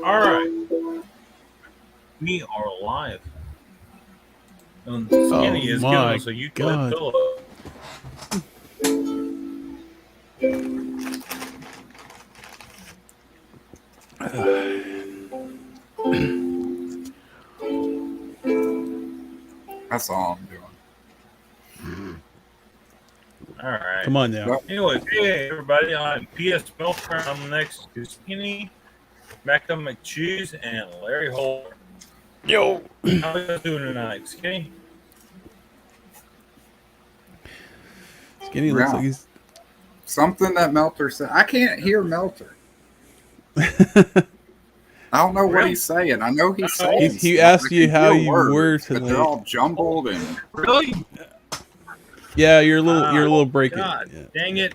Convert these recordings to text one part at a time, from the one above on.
All right, we are live on Oh Skinny is killing my us a YouTube god. pillow. That's all I'm doing. All right. Come on now. Yep. Anyways, hey everybody, I'm PS Milker. I'm next to Skinny, Macca McCheese, and Larry Holder. Yo. How are you guys doing tonight, Skinny? Skinny looks like Yeah. he's. Something that Melter said. I can't hear Melter. I don't know what Really? he's saying. I know he's saying He stuff. asked I you can how hear you words, were but they're tonight. all jumbled and Really? Yeah, you're a little breaking. God, dang it!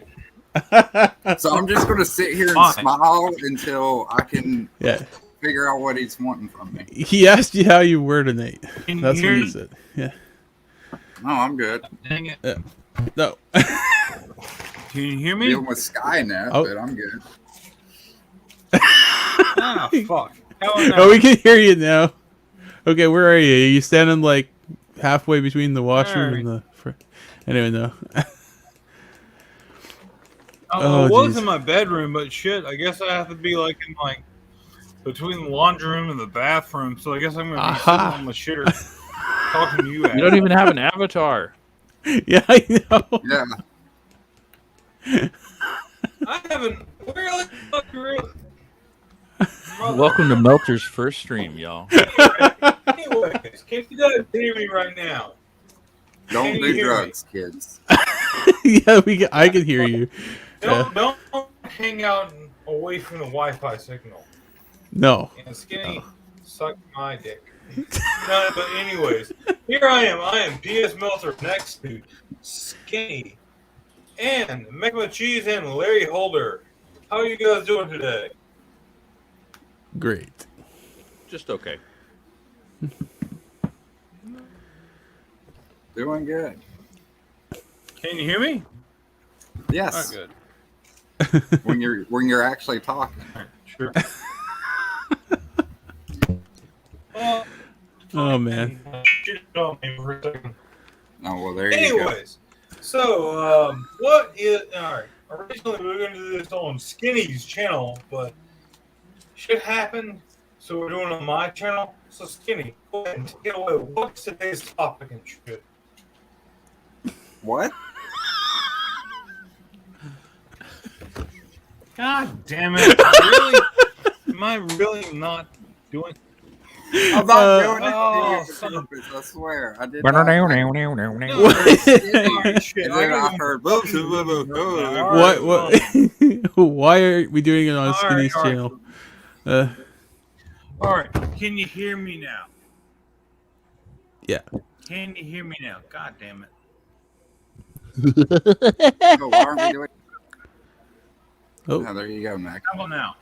Yeah. so I'm just gonna sit here and Fine. smile until I can Yeah. figure out what he's wanting from me. He asked you how you were tonight. Can you That's hear what he me? said. Yeah. No, I'm good. Dang it! No. Can you hear me? Dealing with Skynet, Oh. but I'm good. Ah, fuck. Oh, we can hear you now. Okay, where are you? Are you standing like halfway between the washroom and the. Anyway, no. I Oh, was jeez. in my bedroom, but shit, I guess I have to be like in between the laundry room and the bathroom. So I guess I'm gonna be Aha. sitting on my shitter talking to you. You don't even have an avatar. Yeah, I know. Yeah. I haven't really. Welcome to Melter's first stream, y'all. Anyways, can you guys hear me right now? Don't Can you do hear drugs, kids. Yeah, I can hear you. Don't hang out away from the Wi-Fi signal. No. And Skinny, suck my dick. No, but anyways, here I am. I am PS Meltzer next to Skinny and Mecca Cheese and Larry Holder. How are you guys doing today? Great. Just okay. Doing good. Can you hear me? Yes. good. when you're actually talking. Sure. Oh man. Shit on me for a second. Oh well, there you go. Anyways, so what is all right? Originally we were going to do this on Skinny's channel, but shit happened, so we're doing it on my channel. So Skinny, go ahead and take it away. What's today's topic and shit? What? God damn it! Really? Am I really not doing? I'm not doing it oh, to son your of- purpose, I swear. I did No, not. alright, shit, And I then I gotta- heard. Alright, What? Why are we doing it on Alright, Skinny's alright. channel? All right, can you hear me now? Yeah. Can you hear me now? God damn it! Oh, why aren't we doing? Oh. Oh, there you go, Mac. How about now?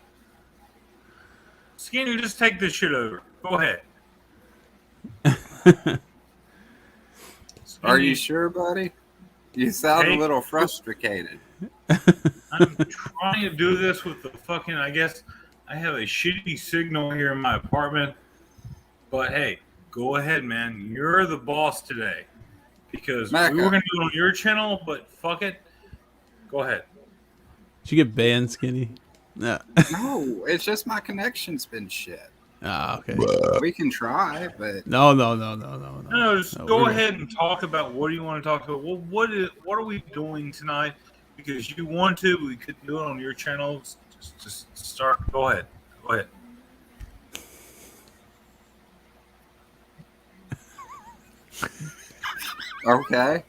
Skinny, just take this shit over. Go ahead. Are you sure, buddy? You sound a Take- little frustrated. I'm trying to do this with the fucking. I guess I have a shitty signal here in my apartment. But hey, go ahead, man. You're the boss today. Because Macca. we were going to do it on your channel, but fuck it. Go ahead. Did you get banned, Skinny? No. No, it's just my connection's been shit. Ah, okay. We can try, but No. No, just No, go we're- ahead and talk about what do you want to talk about. Well, what are we doing tonight? Because you want to, we could do it on your channel. Just start. Go ahead. Go ahead. okay.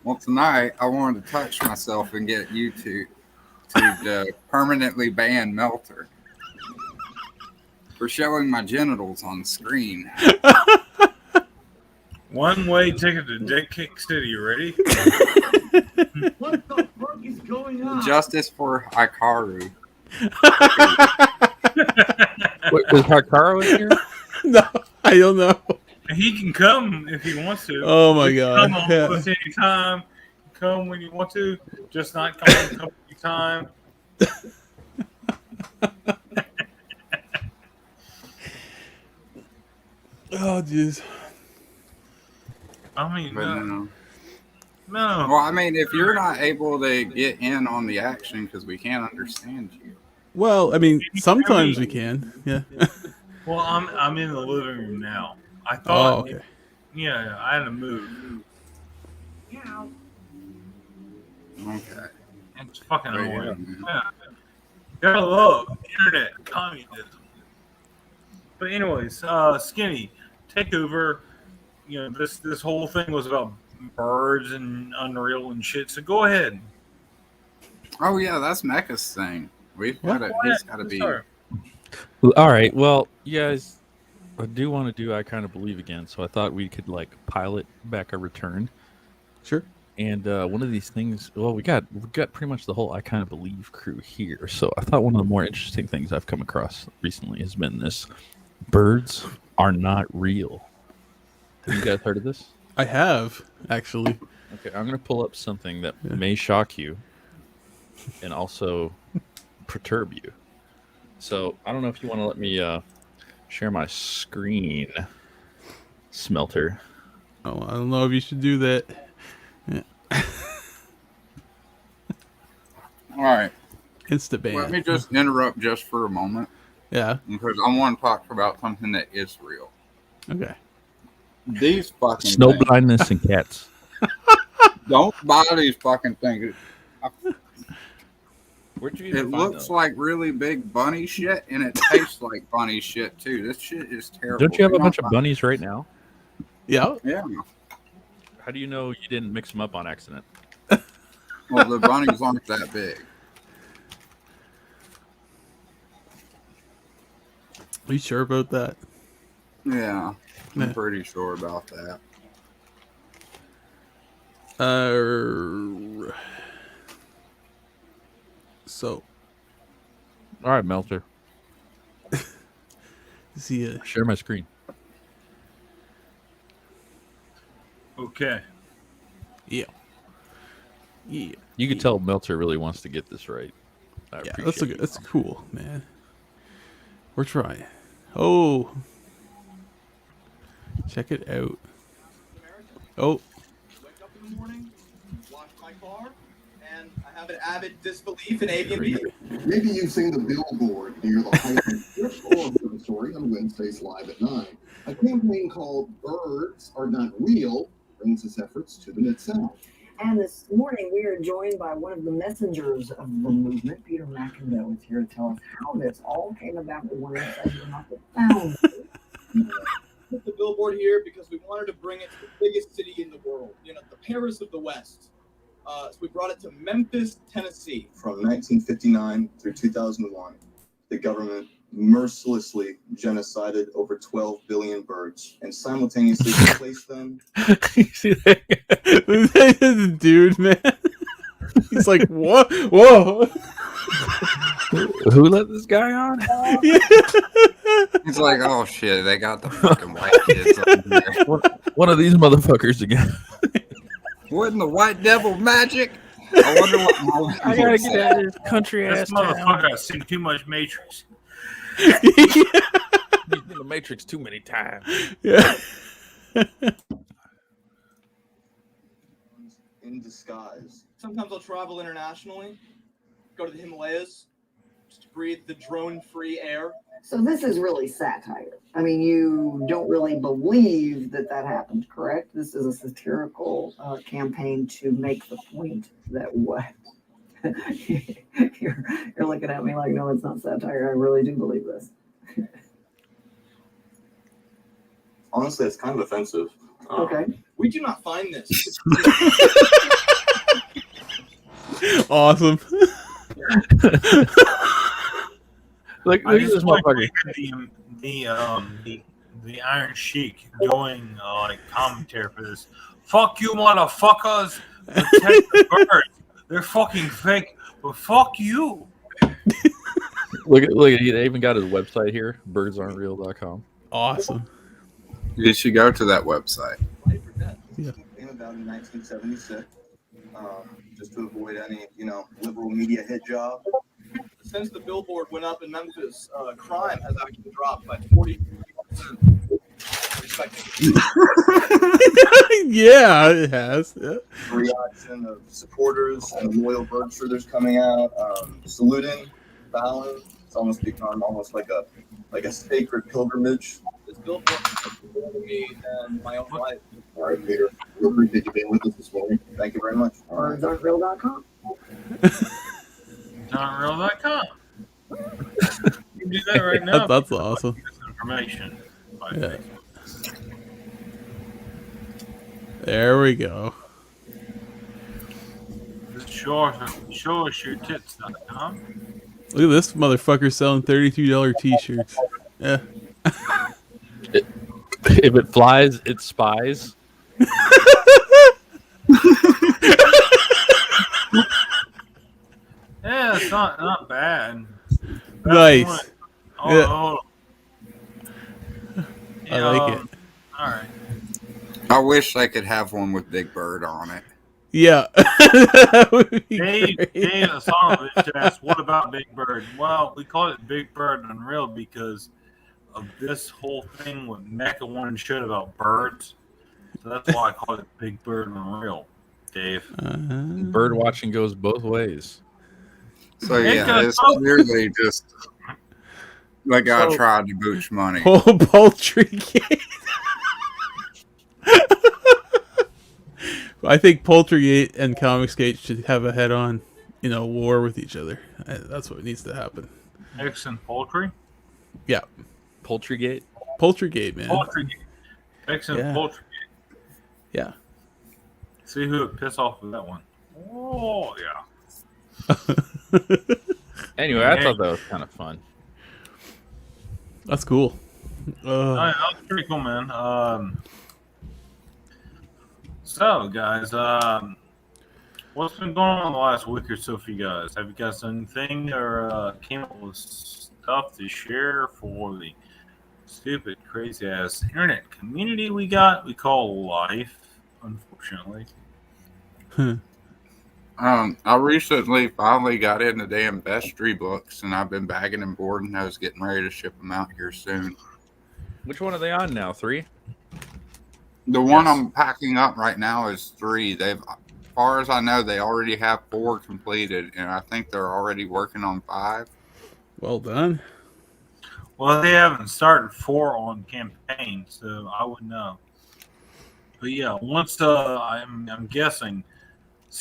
Well, tonight I wanted to touch myself and get you to permanently ban Melter for showing my genitals on screen. One-way ticket to Dick Kick City. Ready? What the fuck is going on? Justice for Hikaru. Wait, is Hakaro in here? No, I don't know. He can come if he wants to. Oh my He can god. Come on Yeah. us anytime. Come when you want to. Just not come a couple of times. Oh, jeez. I mean, But no. no. Well, I mean, if you're not able to get in on the action because we can't understand you. Well, I mean, sometimes we can. Yeah. Well, I'm in the living room now. I Oh, thought, okay. yeah, I had to move. Yeah. Okay. It's fucking Right, annoying. yeah. Yeah. Gotta love internet communism. But anyways, Skinny, take over. You know, this whole thing was about birds and Unreal and shit. So go ahead. Oh yeah, that's Mecha's thing. We've got to. He's got to be. Sorry. All right. Well, you guys, I do want to do I Kind of Believe again, so I thought we could like pilot back a return. Sure. And one of these things, well, we got pretty much the whole I Kind of Believe crew here. So I thought one of the more interesting things I've come across recently has been this: birds are not real. Have you guys heard of this? I have, actually. Okay, I'm going to pull up something that may shock you and also perturb you. So I don't know if you want to let me share my screen, Smelter. Oh, I don't know if you should do that. All right. Insta-ban. Let me just interrupt just for a moment Yeah. because I want to talk about something that is real. Okay. These fucking Snow things. blindness and cats. Don't buy these fucking things. Where'd you It looks like really big bunny shit, and it tastes like bunny shit too. This shit is terrible. Don't you have a bunch of buy- bunnies right now? Yeah. Yeah. How do you know you didn't mix them up on accident? Well, the bunnies aren't that big. Are you sure about that? Yeah, I'm Yeah. pretty sure about that. So, All right, Melter. see ya. Share my screen. Okay. Yeah. Yeah. You can tell Melter really wants to get this right. I Yeah, appreciate you. that's cool, man. We're trying. Oh. Check it out. Oh. Wake up in the morning, wash my car, and I have an avid disbelief in avian behavior. Maybe you've seen the billboard near the Highland Church or heard the story on Wednesdays Live at 9. A campaign called Birds Are Not Real brings its efforts to the Mid-South. And this morning, we are joined by one of the messengers of the movement, Peter McIndoe, is here to tell us how this all came about. The one that says we're not the founder. Put the billboard here because we wanted to bring it to the biggest city in the world, you know, the Paris of the West. So we brought it to Memphis, Tennessee. From 1959 through 2001, the government mercilessly genocided over 12 billion birds and simultaneously replaced them. You see that? Dude, man. He's like, what? Whoa. Who let this guy on? He's like, oh shit, they got the fucking white kids on here. One of these motherfuckers again. Wouldn't the white devil magic? I wonder what my I gotta get out of this country This ass town. motherfucker has seen too much Matrix. He's been the Matrix too many times. Yeah. In disguise. Sometimes I'll travel internationally, go to the Himalayas, just to breathe the drone-free air. So this is really satire. I mean, you don't really believe that that happened, correct? This is a satirical campaign to make the point that what you're looking at me like, no, it's not satire. I really do believe this. Honestly, it's kind of offensive. Okay. We do not find this. Awesome. Look I at just this like motherfucker. the Iron Sheik doing like commentary for this. Fuck you, motherfuckers! Protect the birds. They're fucking fake, but fuck you. Look at he even got his website here, birdsaren'treal.com. Awesome. You should go to that website. Life or death. Yeah. Came about in 1976, just to avoid any, liberal media hit job. Since the billboard went up in Memphis, crime has actually dropped by 40%. expecting. Yeah, it has. Yeah. Reaction of supporters and loyal bird shooters coming out, saluting, bowing. It's almost become almost like a sacred pilgrimage. This billboard is more to me than my own life. All right, Peter. We appreciate you being with us this morning. Thank you very much. Birdsaren'treal.com. Johnreal.com. You can do that right now. That's awesome. This information. By Yeah. Facebook. There we go. Show us your tits.com. Look at this motherfucker selling $32 t-shirts. Yeah. If it flies, it spies. Yeah, it's not bad. That's Nice. one. Yeah. Oh. I like it. All right. I wish I could have one with Big Bird on it. Yeah. That would be Dave great. Asanovich asked, "What about Big Bird?" Well, we call it Big Bird Unreal because of this whole thing with Mecha One shit about birds. So that's why I call it Big Bird Unreal, Dave. Bird watching goes both ways. So It yeah, goes it's both- clearly just the guy So- tried to booch money. Poultry game. I think Poultrygate and Comicsgate should have a head-on, war with each other. That's what needs to happen. Eggs and poultry. Yeah, Poultrygate. Poultrygate, man. Poultry. Eggs and Yeah. poultry. Yeah. See who would piss off with that one. Oh yeah. Anyway, I thought that was kind of fun. That's cool. All right, that was pretty cool, man. So, guys, what's been going on the last week or so for you guys? Have you guys done anything or came up with stuff to share for the stupid, crazy-ass internet community we call life, unfortunately? I recently finally got into damn Vestry books, and I've been bagging and boarding. I was getting ready to ship them out here soon. Which one are they on now? 3? The one Yes. I'm packing up right now is 3. As far as I know, they already have 4 completed, and I think they're already working on 5. Well done. Well, they haven't started 4 on campaign, so I wouldn't know. But yeah, once I'm guessing,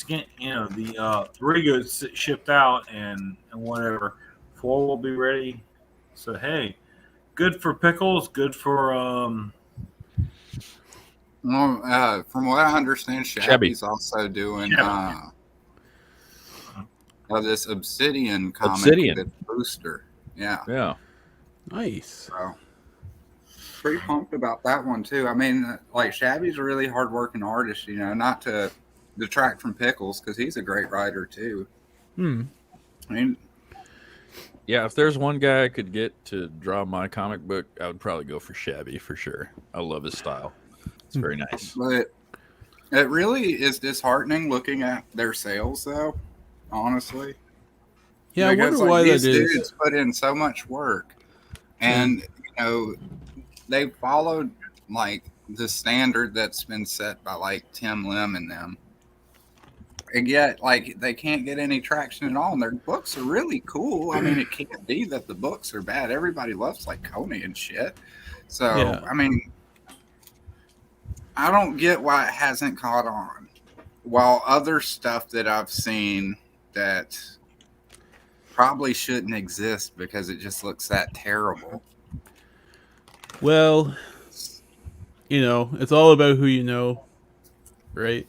the 3 goods shipped out and whatever, 4 will be ready. So hey, good for pickles, good for Well, from what I understand, Shabby. Shabby's also doing this Obsidian comic, Obsidian. the booster. Yeah, Yeah. Nice. so pretty pumped about that one too. I mean, like Shabby's a really hardworking artist, not to detract from Pickles because he's a great writer too. I mean, Yeah, if there's one guy I could get to draw my comic book, I would probably go for Shabby for sure. I love his style. It's very nice. but it really is disheartening looking at their sales, though. Honestly, Yeah, I Because, wonder why that these is. dudes put in so much work, and they followed like the standard that's been set by like Tim Lim and them, and yet like they can't get any traction at all. And their books are really cool. I mean, it can't be that the books are bad. Everybody loves like Coney and shit. So Yeah. I mean, I don't get why it hasn't caught on. While other stuff that I've seen that probably shouldn't exist because it just looks that terrible. Well, it's all about who you know, right?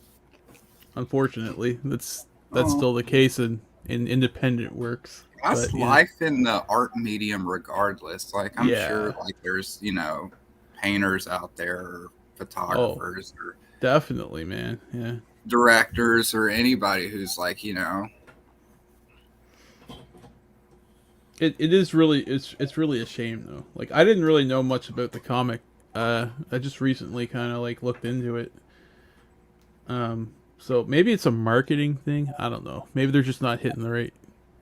Unfortunately, that's Oh. still the case in independent works. That's But, life in the art medium regardless. Like I'm Yeah. sure like there's, painters out there or photographers or Definitely, man. Yeah. directors or anybody who's like, It is really it's really a shame though. Like I didn't really know much about the comic. I just recently kind of like looked into it. So maybe it's a marketing thing. I don't know. Maybe they're just not hitting the right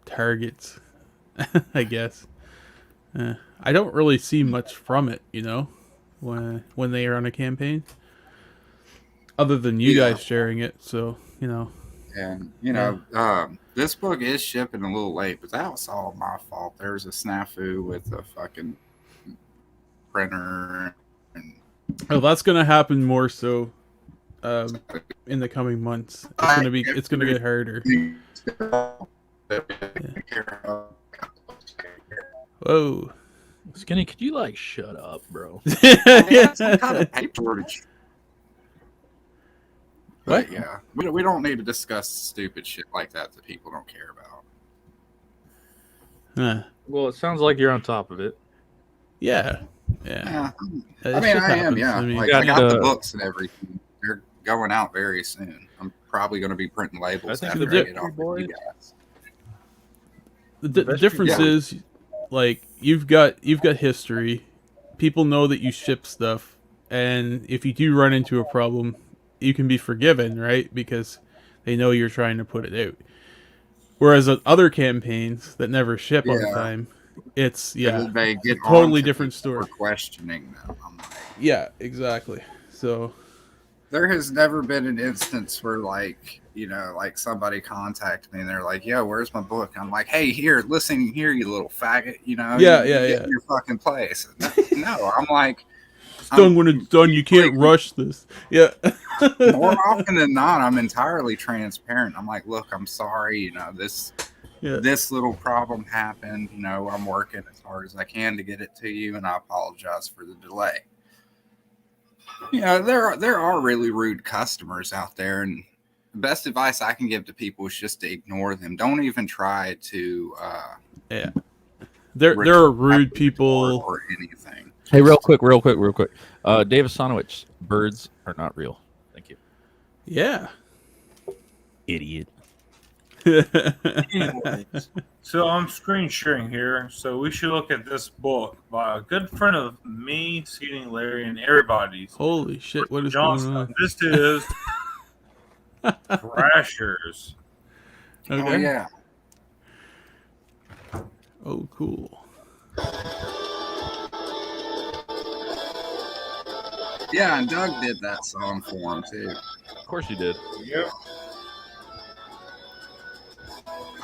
targets. I guess. I don't really see much from it, when they are on a campaign. Other than you Yeah. guys sharing it, so you know. And this book is shipping a little late, but that was all my fault. There was a snafu with the fucking printer, and Oh, that's gonna happen more so in the coming months. It's gonna get harder. Whoa. Skinny, could you like shut up, bro? Some kind of paper shortage. What? But yeah, we don't need to discuss stupid shit like that people don't care about. Huh. Well, it sounds like you're on top of it. Yeah. Yeah, It I mean, shit I am. happens. Yeah, I mean, like, got, I got the uh, books and everything. They're going out very soon. I'm probably going to be printing labels I think after the I get off boy- with you guys. the difference is, like, you've got history. People know that you ship stuff, and if you do run into a problem, you can be forgiven, right? Because they know you're trying to put it out. Whereas other campaigns that never ship on Yeah. time, it's They get a totally on to different people story. for questioning them. I'm like, Yeah, exactly. So there has never been an instance where, like, like somebody contacted me and they're like, "Yo, where's my book?" I'm like, "Hey, here, listen here, you little faggot." Yeah, you yeah, get yeah. in your fucking place. No, I'm like, it's done when it's done. You can't rush this. Yeah. more often than not, I'm entirely transparent. I'm like, "Look, I'm sorry. This little problem happened. I'm working as hard as I can to get it to you, and I apologize for the delay." There are really rude customers out there, and the best advice I can give to people is just to ignore them. Don't even try to Yeah. There are rude people. or anything. Hey, real quick. Davis Sonowich, birds are not real. Thank you. Yeah. Idiot. Anyways, so I'm screen sharing here. So we should look at this book by a good friend of me, Seating Larry, and everybody's. Holy shit! What is going Johnson. on? This is Thrashers. Okay. Oh yeah. Oh, cool. Yeah, and Doug did that song for him too. Of course you did. Yep.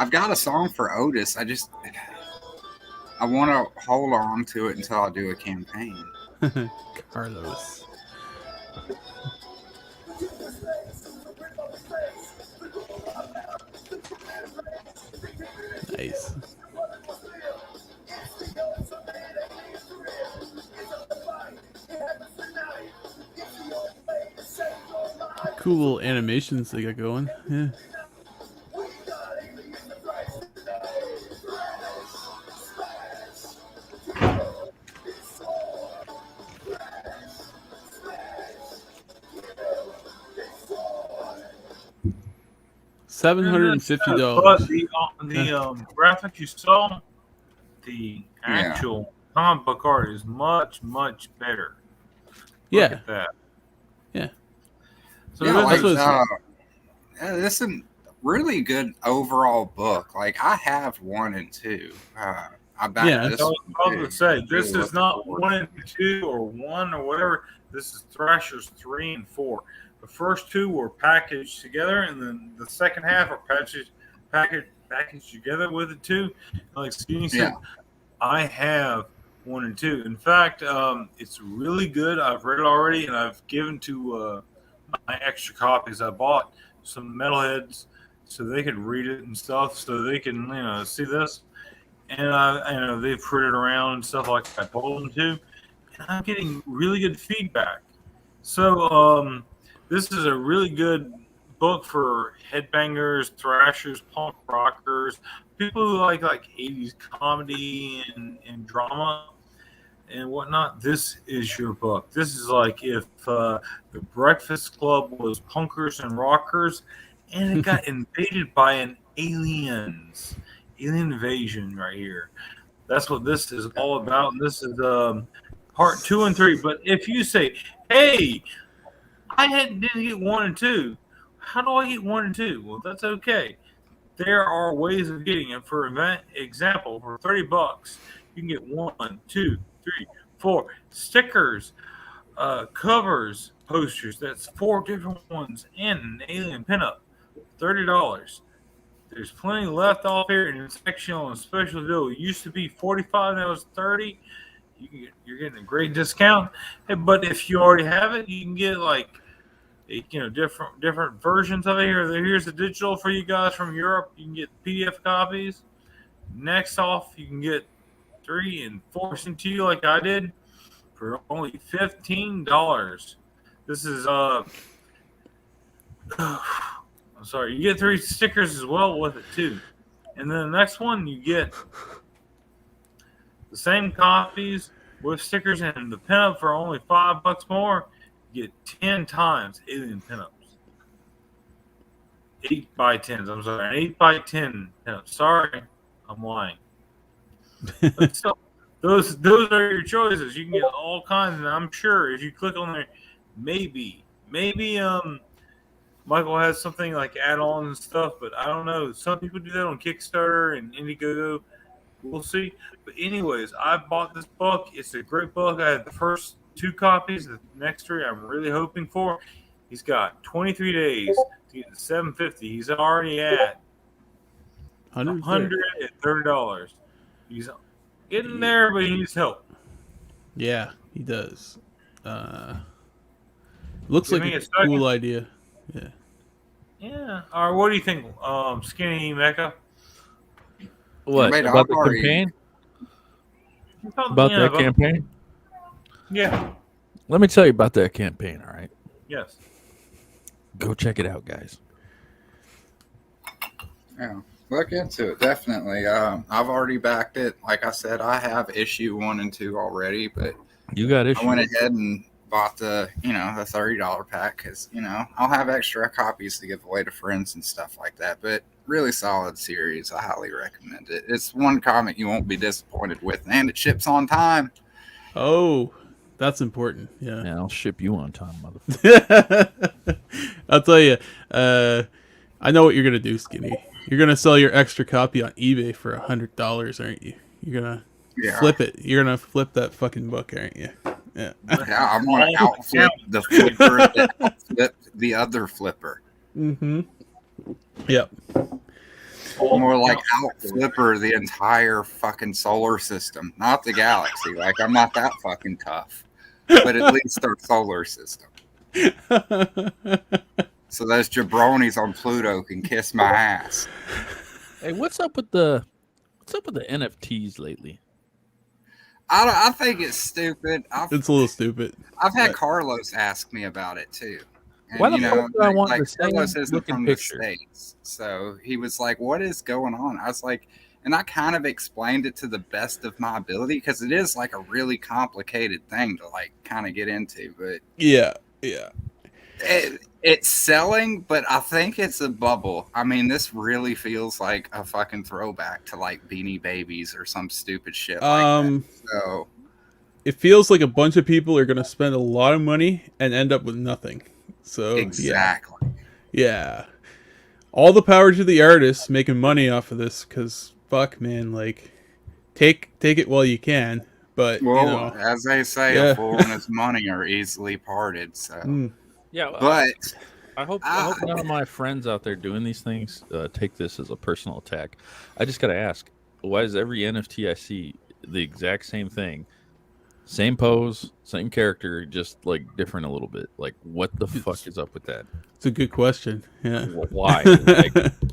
I've got a song for Otis. I want to hold on to it until I do a campaign. Carlos. Nice. Cool little animations they got going. Yeah. $750. But the graphic you saw, the actual comic book art is much, much better. Look Yeah. at that. Yeah. So Yeah, that's like, what this is a really good overall book. Like, I have 1 and 2. I back Yeah. this I one was too. going to say, this Really is not looking forward 1 and 2 or 1 or whatever. This is Thrashers 3 and 4. The first 2 were packaged together, and then the second half are packaged together with it too. Like Skinny said, Yeah. I have 1 and 2. In fact, it's really good. I've read it already, and I've given to my extra copies. I bought some metalheads so they could read it and stuff, so they can see this. And they've printed around and stuff like I told them to. And I'm getting really good feedback. So this is a really good book for headbangers, thrashers, punk rockers, people who like 80s comedy and drama and whatnot. This is your book. This is like if the Breakfast Club was punkers and rockers and it got invaded by an alien invasion right here. That's what this is all about. And this is part 2 and 3. But if you say, hey, didn't get 1 and 2, how do I get 1 and 2? Well, that's okay. There are ways of getting it. For example, for $30, you can get 1, 2, 3, 4 stickers, covers posters. That's 4 different ones and an alien pinup. $30. There's plenty left off here in the section on a special deal. It used to be $45, now it's $30. You're getting a great discount. Hey, but if you already have it, you can get like different versions of it. Here's the digital for you guys from Europe. You can get PDF copies. Next off, you can get 3 and 4 sent to you like I did for only $15. This is I'm sorry, you get 3 stickers as well with it too. And then the next one you get the same copies with stickers and the pinup for only $5 more. You get 10 times alien pinups. 8x10s. I'm sorry, 8x10 pinups. Sorry, I'm lying. But still, those are your choices. You can get all kinds, and I'm sure if you click on there, maybe Michael has something like add-ons and stuff, but I don't know. Some people do that on Kickstarter and Indiegogo. We'll see. But anyways, I bought this book. It's a great book. I had the first 2 copies. The next 3 I'm really hoping for. He's got 23 days to get to $750. He's already at $130. He's getting there, but he needs help. Yeah, he does. Looks like a cool idea. Yeah. Yeah. All right. What do you think, Skinny Mecca? What Wait, about the I've already- campaign? About that campaign? Yeah. Let me tell you about that campaign. All right, Yes. go check it out, guys. Yeah, look into it, definitely. I've already backed it. Like I said, I have issue 1 and 2 already, but You got I issues. went ahead and bought the $30 pack because, I'll have extra copies to give away to friends and stuff like that. But really solid series. I highly recommend it. It's one comic you won't be disappointed with, and it ships on time. Oh, that's important. Yeah. Yeah, I'll ship you on time, motherfucker. I'll tell you. I know what you're gonna do, Skinny. You're gonna sell your extra copy on eBay for $100, aren't you? You're gonna flip it. You're gonna flip that fucking book, aren't you? Yeah. Yeah, I'm going to outflip the flipper that outflipped the other flipper. Mm-hmm. Yep. More like outflipper the entire fucking solar system, not the galaxy. Like, I'm not that fucking tough, but at least our solar system. So those jabronis on Pluto can kiss my ass. Hey, what's up with the NFTs lately? I think it's stupid. It's a little stupid. I've had Carlos ask me about it too. And, Why the fuck do I want the same Carlos isn't looking from picture? the States, so he was like, "What is going on?" I was like, and I kind of explained it to the best of my ability because it is like a really complicated thing to like kind of get into. But Yeah. it's selling, but I think it's a bubble. I mean, this really feels like a fucking throwback to like Beanie Babies or some stupid shit like that. So it feels like a bunch of people are gonna spend a lot of money and end up with nothing. So exactly. Yeah. All the power to the artists making money off of this, because fuck, man, like take it while you can. But well, as they say, Yeah. a fool and his money are easily parted. So, Yeah, but I hope none of my friends out there doing these things take this as a personal attack. I just gotta ask, why is every NFT I see the exact same thing? Same pose, same character, just like different a little bit. Like, what the fuck is up with that? It's a good question. Yeah. Why?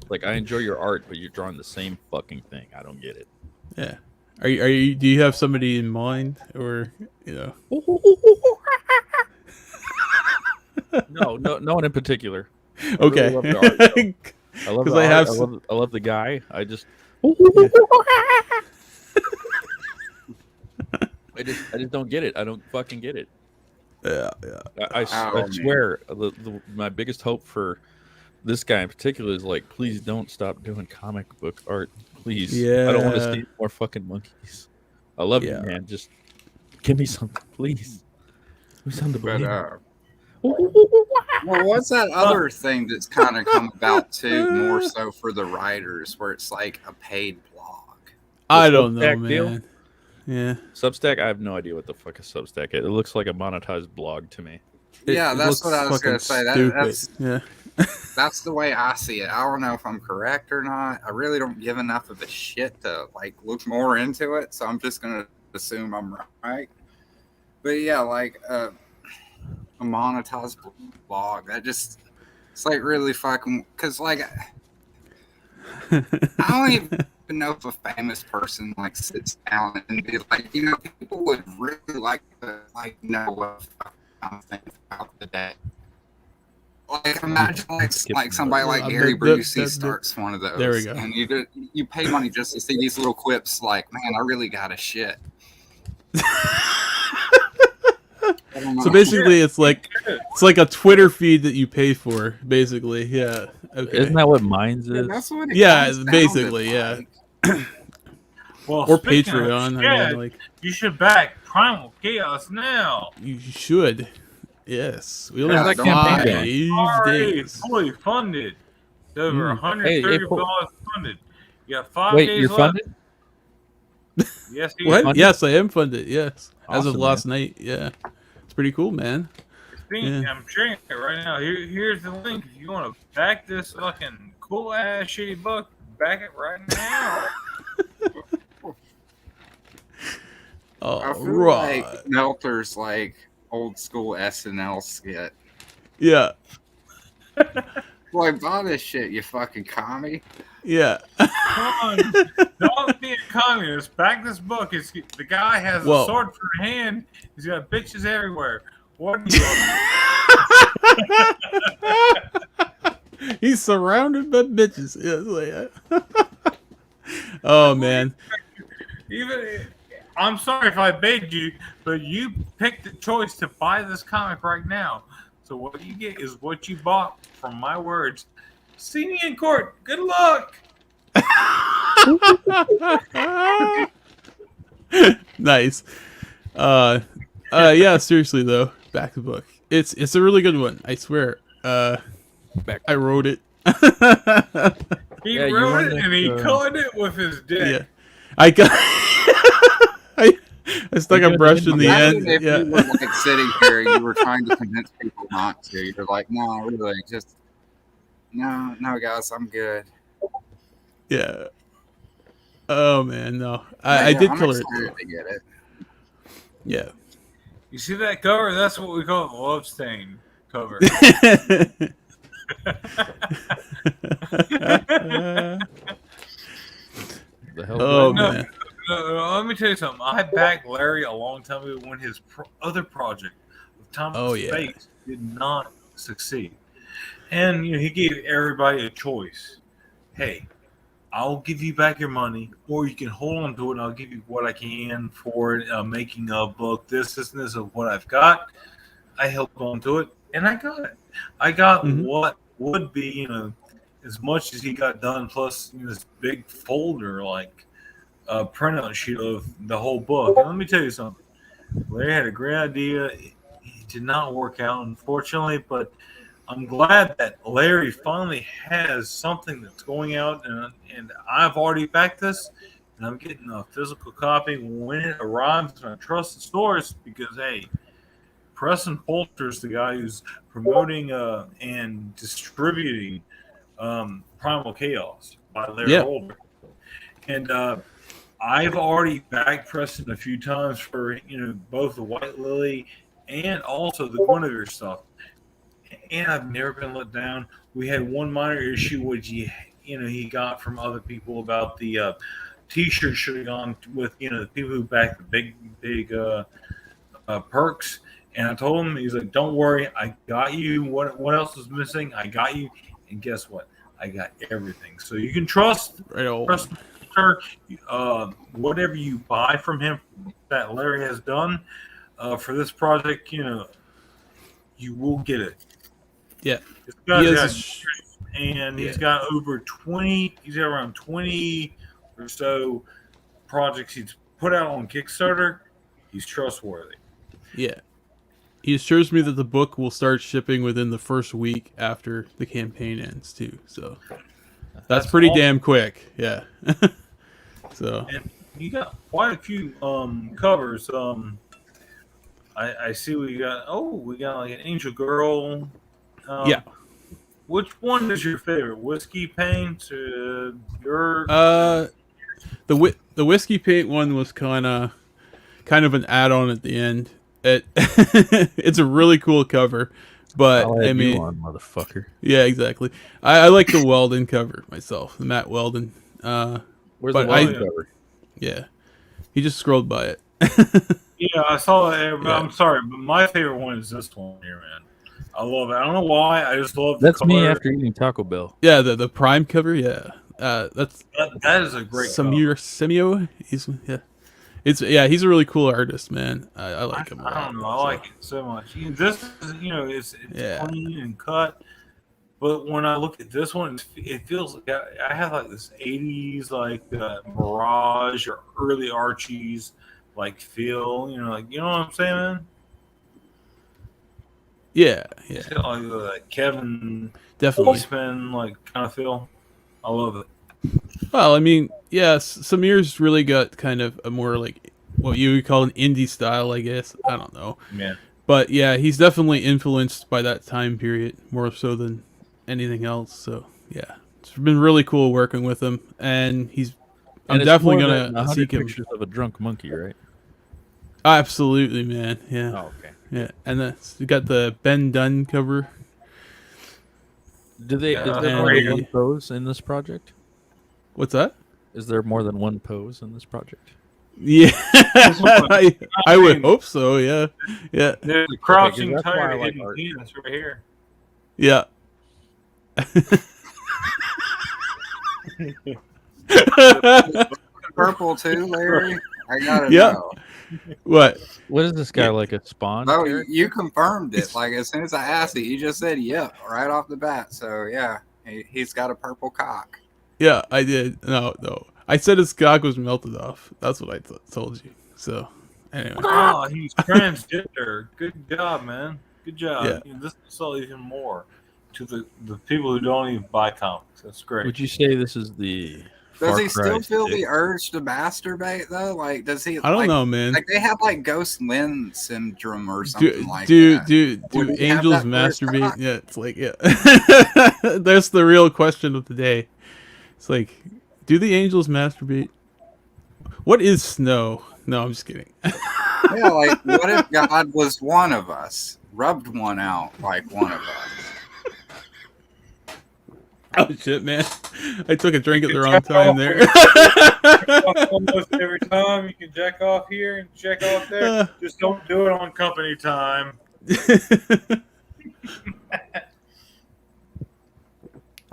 like, I enjoy your art, but you're drawing the same fucking thing. I don't get it. Yeah. Are you? Do you have somebody in mind, or No one in particular. Okay. I really love the art, though. I love the 'Cause I art. have I love the guy. I just I just don't get it. I don't fucking get it. Yeah. I man. swear, my biggest hope for this guy in particular is like, please don't stop doing comic book art. Please. I don't want to Yeah. see more fucking monkeys. I love you, Yeah. man. Just give me something, please. Give me something to but believe. well, what's that other thing that's kind of come about too, more so for the writers, where it's like a paid blog? I don't know, Back deal? man. Yeah. Substack, I have no idea what the fuck is Substack. It looks like a monetized blog to me. Yeah, It that's looks what I was gonna fucking say. stupid. Yeah. That's the way I see it. I don't know if I'm correct or not. I really don't give enough of a shit to like look more into it, so I'm just gonna assume I'm right. But yeah, like a monetized blog, that just it's like really fucking because like I don't even know if a famous person like sits down and be like, you know, people would really like to like know what the fuck I'm thinking about the day. Like imagine like somebody like Gary Busey starts one of those. There we go. And you pay money just to see these little clips. Like, man, I really got a shit. So basically, it's like a Twitter feed that you pay for. Basically, yeah. Okay. Isn't that what Minds Yeah, is? that's what it Yeah, kinda basically, sounded yeah. like. Well, Or speaking of Patreon. I shit, mean, like you should back Primal Chaos now. you should. Yes, we only Yeah, have don't 5 worry. Already days. fully funded. It's over $130 funded. You got 5 Wait, days you're left. funded? Yes, he What? is. Funded? Yes, I am funded. Yes, as of Awesome, last night. Yeah, it's pretty cool, man. Yeah. I'm sharing it right now. Here's the link. If you want to back this fucking cool ass shitty book, back it right now. All I feel right. like Melter's like old school SNL skit. Yeah, Like, buy this shit, you fucking commie. yeah. Come on, don't be a communist. Back this book. The guy has Well- a sword for a hand. He's got bitches everywhere. What are you? He's surrounded by bitches. Yeah, oh man. Even I'm sorry if I begged you, but you picked the choice to buy this comic right now. So what you get is what you bought from my words. See me in court. Good luck. Nice. Yeah, seriously though, back the book. It's a really good one, I swear. I wrote it. He Yeah, you wrote won it that, and he colored it with his dick. Yeah. I got I stuck a brush in the Imagine end. if Yeah. you were like sitting here and you were trying to convince people not to. You're like, no, really, just no, guys, I'm good. Yeah. Oh man, no. I Yeah, did I'm color excited it. to get it. Yeah. You see that cover? That's what we call a love stain cover. The hell Oh do I know? man. Let me tell you something. I backed Larry a long time ago when his other project, Thomas Oh, yeah. Space, did not succeed. And he gave everybody a choice. Hey, I'll give you back your money, or you can hold on to it and I'll give you what I can for it, making a book, this and this of what I've got. I held on to it and I got it. I got Mhm. what would be, as much as he got done, plus this big folder like printout sheet of the whole book. And let me tell you something. Larry had a great idea. It did not work out, unfortunately, but I'm glad that Larry finally has something that's going out, and I've already backed this, and I'm getting a physical copy when it arrives, and I trust the stores because, hey, Preston Poulter's the guy who's promoting and distributing Primal Chaos by Larry Yeah. Holder. And I've already backed Preston a few times for both the White Lily and also the Guinevere stuff, and I've never been let down. We had one minor issue which he got from other people about the T-shirt should have gone with the people who back the big perks, and I told him, he's like, "Don't worry, I got you. What else is missing? I got you." And guess what? I got everything. So you can trust Right on. Preston. Whatever you buy from him that Larry has done for this project, you will get it. Yeah. This guy's He got, has and he's yeah. got over 20. He's got around 20 or so projects he's put out on Kickstarter. He's trustworthy. Yeah. He assures me that the book will start shipping within the first week after the campaign ends too. So that's pretty awesome. damn quick. Yeah. So you got quite a few covers. I see we got. Oh, we got like an Angel Girl. Yeah. Which one is your favorite? Whiskey Paint? Your The whiskey paint one was kind of an add-on at the end. It's a really cool cover, but I'll I add mean, you on, motherfucker. yeah, exactly. I like the Weldon cover myself, the Matt Weldon. Where's but the I- Weldon cover? Yeah, he just scrolled by it. Yeah, I saw that. Yeah. I'm sorry, but my favorite one is this one here, man. I love it. I don't know why. I just love the That's color. me after eating Taco Bell. Yeah, the Prime cover. Yeah, that's That is a great Samir Semio. He's he's a really cool artist, man. I like him a lot. I don't know. I like it so much. This is, it's Yeah. clean and cut. But when I look at this one, it feels like I have like this 80s like Mirage or early Archies like feel. You know what I'm saying, man? Yeah, yeah, It's got like Kevin definitely. Eastman like kind of feel. I love it. Well, I mean, yes, Samir's really got kind of a more like what you would call an indie style, I guess. I don't know. Yeah. But yeah, he's definitely influenced by that time period more so than anything else. So yeah, it's been really cool working with him, and I'm And it's definitely more gonna than 100 seek him. pictures of a drunk monkey, right? Absolutely, man. Yeah, Oh, okay. yeah, and that's you got the Ben Dunn cover. Do they? Yeah, Is there more and- than one pose in this project? What's that? Is there more than one pose in this project? Yeah, one- I would hope so. Yeah, yeah, There's a crouching that's why I tiger like hidden art. penis right here. yeah. Purple too, Larry. I gotta Yeah. know. What? What is this guy like a spawn? No, character? you confirmed it. Like as soon as I asked it, you just said yep right off the bat. So yeah, he's got a purple cock. Yeah, I did. No. I said his cock was melted off. That's what I told you. So, anyway. Oh, he's transgender. Good job, man. Good job. Yeah. This will sell even more to the people who don't even buy comics. That's great. Would you say this is the? Does Far he still Cry feel stick? the urge to masturbate though? Like, does he? I don't like, know, man. Like they have like Ghost Lynn syndrome or Do something like do that. do Would do he have angels that for his masturbate? cock? Yeah, it's like yeah. That's the real question of the day. It's like, do the angels masturbate? What is snow? No, I'm just kidding. Yeah, like what if God was one of us, rubbed one out like one of us? Oh shit, man! I took a drink at the wrong time there. Almost every time you can jack off here and jack off there. Just don't do it on company time.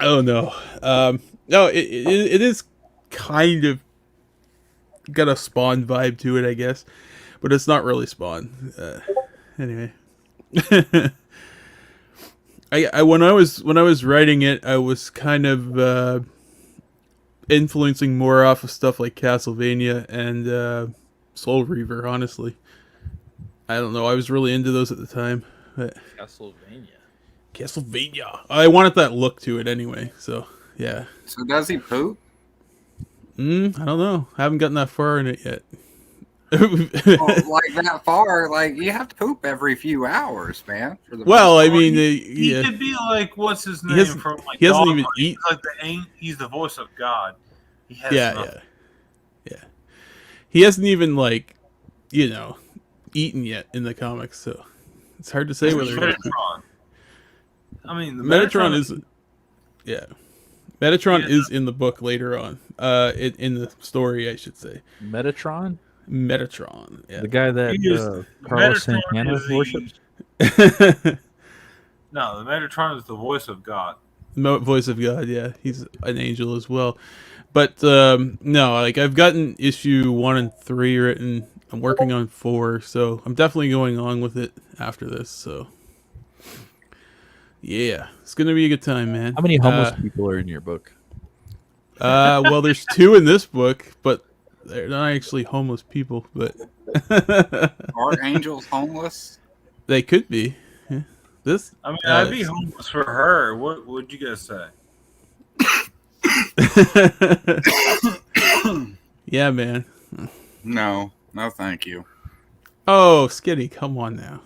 Oh no, no, it is kind of got a Spawn vibe to it, I guess, but it's not really Spawn. Anyway, I when I was writing it, I was kind of influencing more off of stuff like Castlevania and Soul Reaver. Honestly, I don't know. I was really into those at the time. But Castlevania. I wanted that look to it anyway. So yeah. So does he poop? I don't know. I haven't gotten that far in it yet. Well, like that far? Like you have to poop every few hours, man. For the Well, most I part. mean, He yeah, could be like, what's his name hasn't- from like he hasn't Dogma. even eat- He's like he's the voice of God. He has yeah, nothing. yeah. He hasn't even like, eaten yet in the comics, so it's hard to say He's whether. Metatron. I mean, the Metatron is, yeah. Metatron Yeah. is in the book later on. In the story, I should say. Metatron, Metatron. the guy that He is- Carlos Metatron Santana is the- worships. Yeah. No, the Metatron is the voice of God. Voice of God, yeah, he's an angel as well. But no, like I've gotten issue 1 and 3 written. I'm working on 4, so I'm definitely going on with it after this. So yeah, it's gonna be a good time, man. How many homeless people are in your book? Well, there's 2 in this book, but they're not actually homeless people, but Are angels homeless? they could be. Yeah. This, I mean, I'd be homeless for her. What would you guys say? yeah, man. No, thank you. Oh, Skinny, come on now.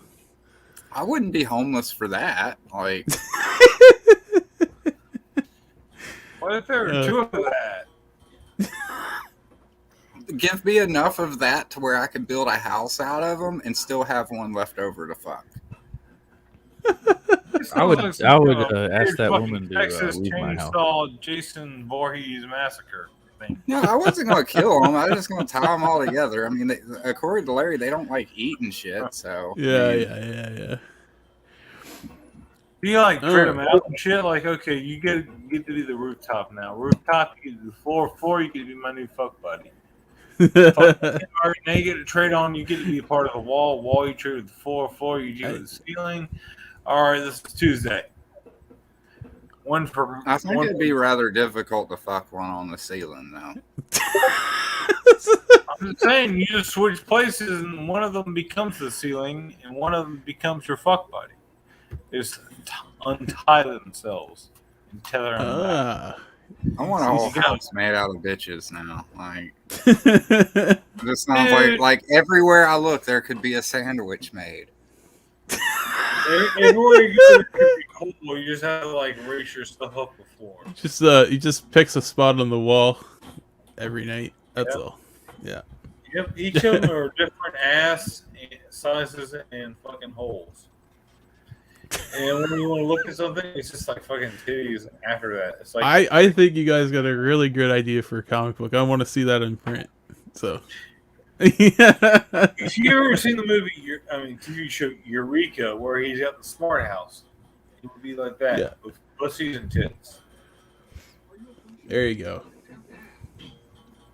I wouldn't be homeless for that. Like, What if there were two of that? give me enough of that to where I can build a house out of them and still have one left over to fuck. I would ask that Fucking woman to Texas leave my house. Chainsaw Jason Voorhees massacre thing. No, I wasn't going to kill them. I was just going to tie them all together. I mean, according to Larry, they don't like eating shit. So Yeah. You like trade them out and shit. Like, okay, you get to do the rooftop now. Rooftop, you get to do the floor. Floor, you get to be my new fuck buddy. All right, now you get to trade on. You get to be a part of the wall. Wall, you trade with the floor. Floor, you do the ceiling. All right, this is Tuesday. One for. I think it'd be rather difficult to fuck one on the ceiling, though. I'm just saying, you just switch places, and one of them becomes the ceiling, and one of them becomes your fuck buddy. They just untie themselves and tether them back. I want a whole house made out of bitches now. Like, this sounds like everywhere I look, there could be a sandwich made. Everywhere you go, it could be cool. You just have to like raise your stuff up before. He just picks a spot on the wall every night. That's all. Yeah. Yep. Each of them are different ass sizes and fucking holes. And when you want to look at something, it's just like fucking titties after that. It's like I think you guys got a really good idea for a comic book. I want to see that in print. So. Have you ever seen the movie? TV show Eureka, where he's got the smart house? It would be like that with pussies and tits. There you go.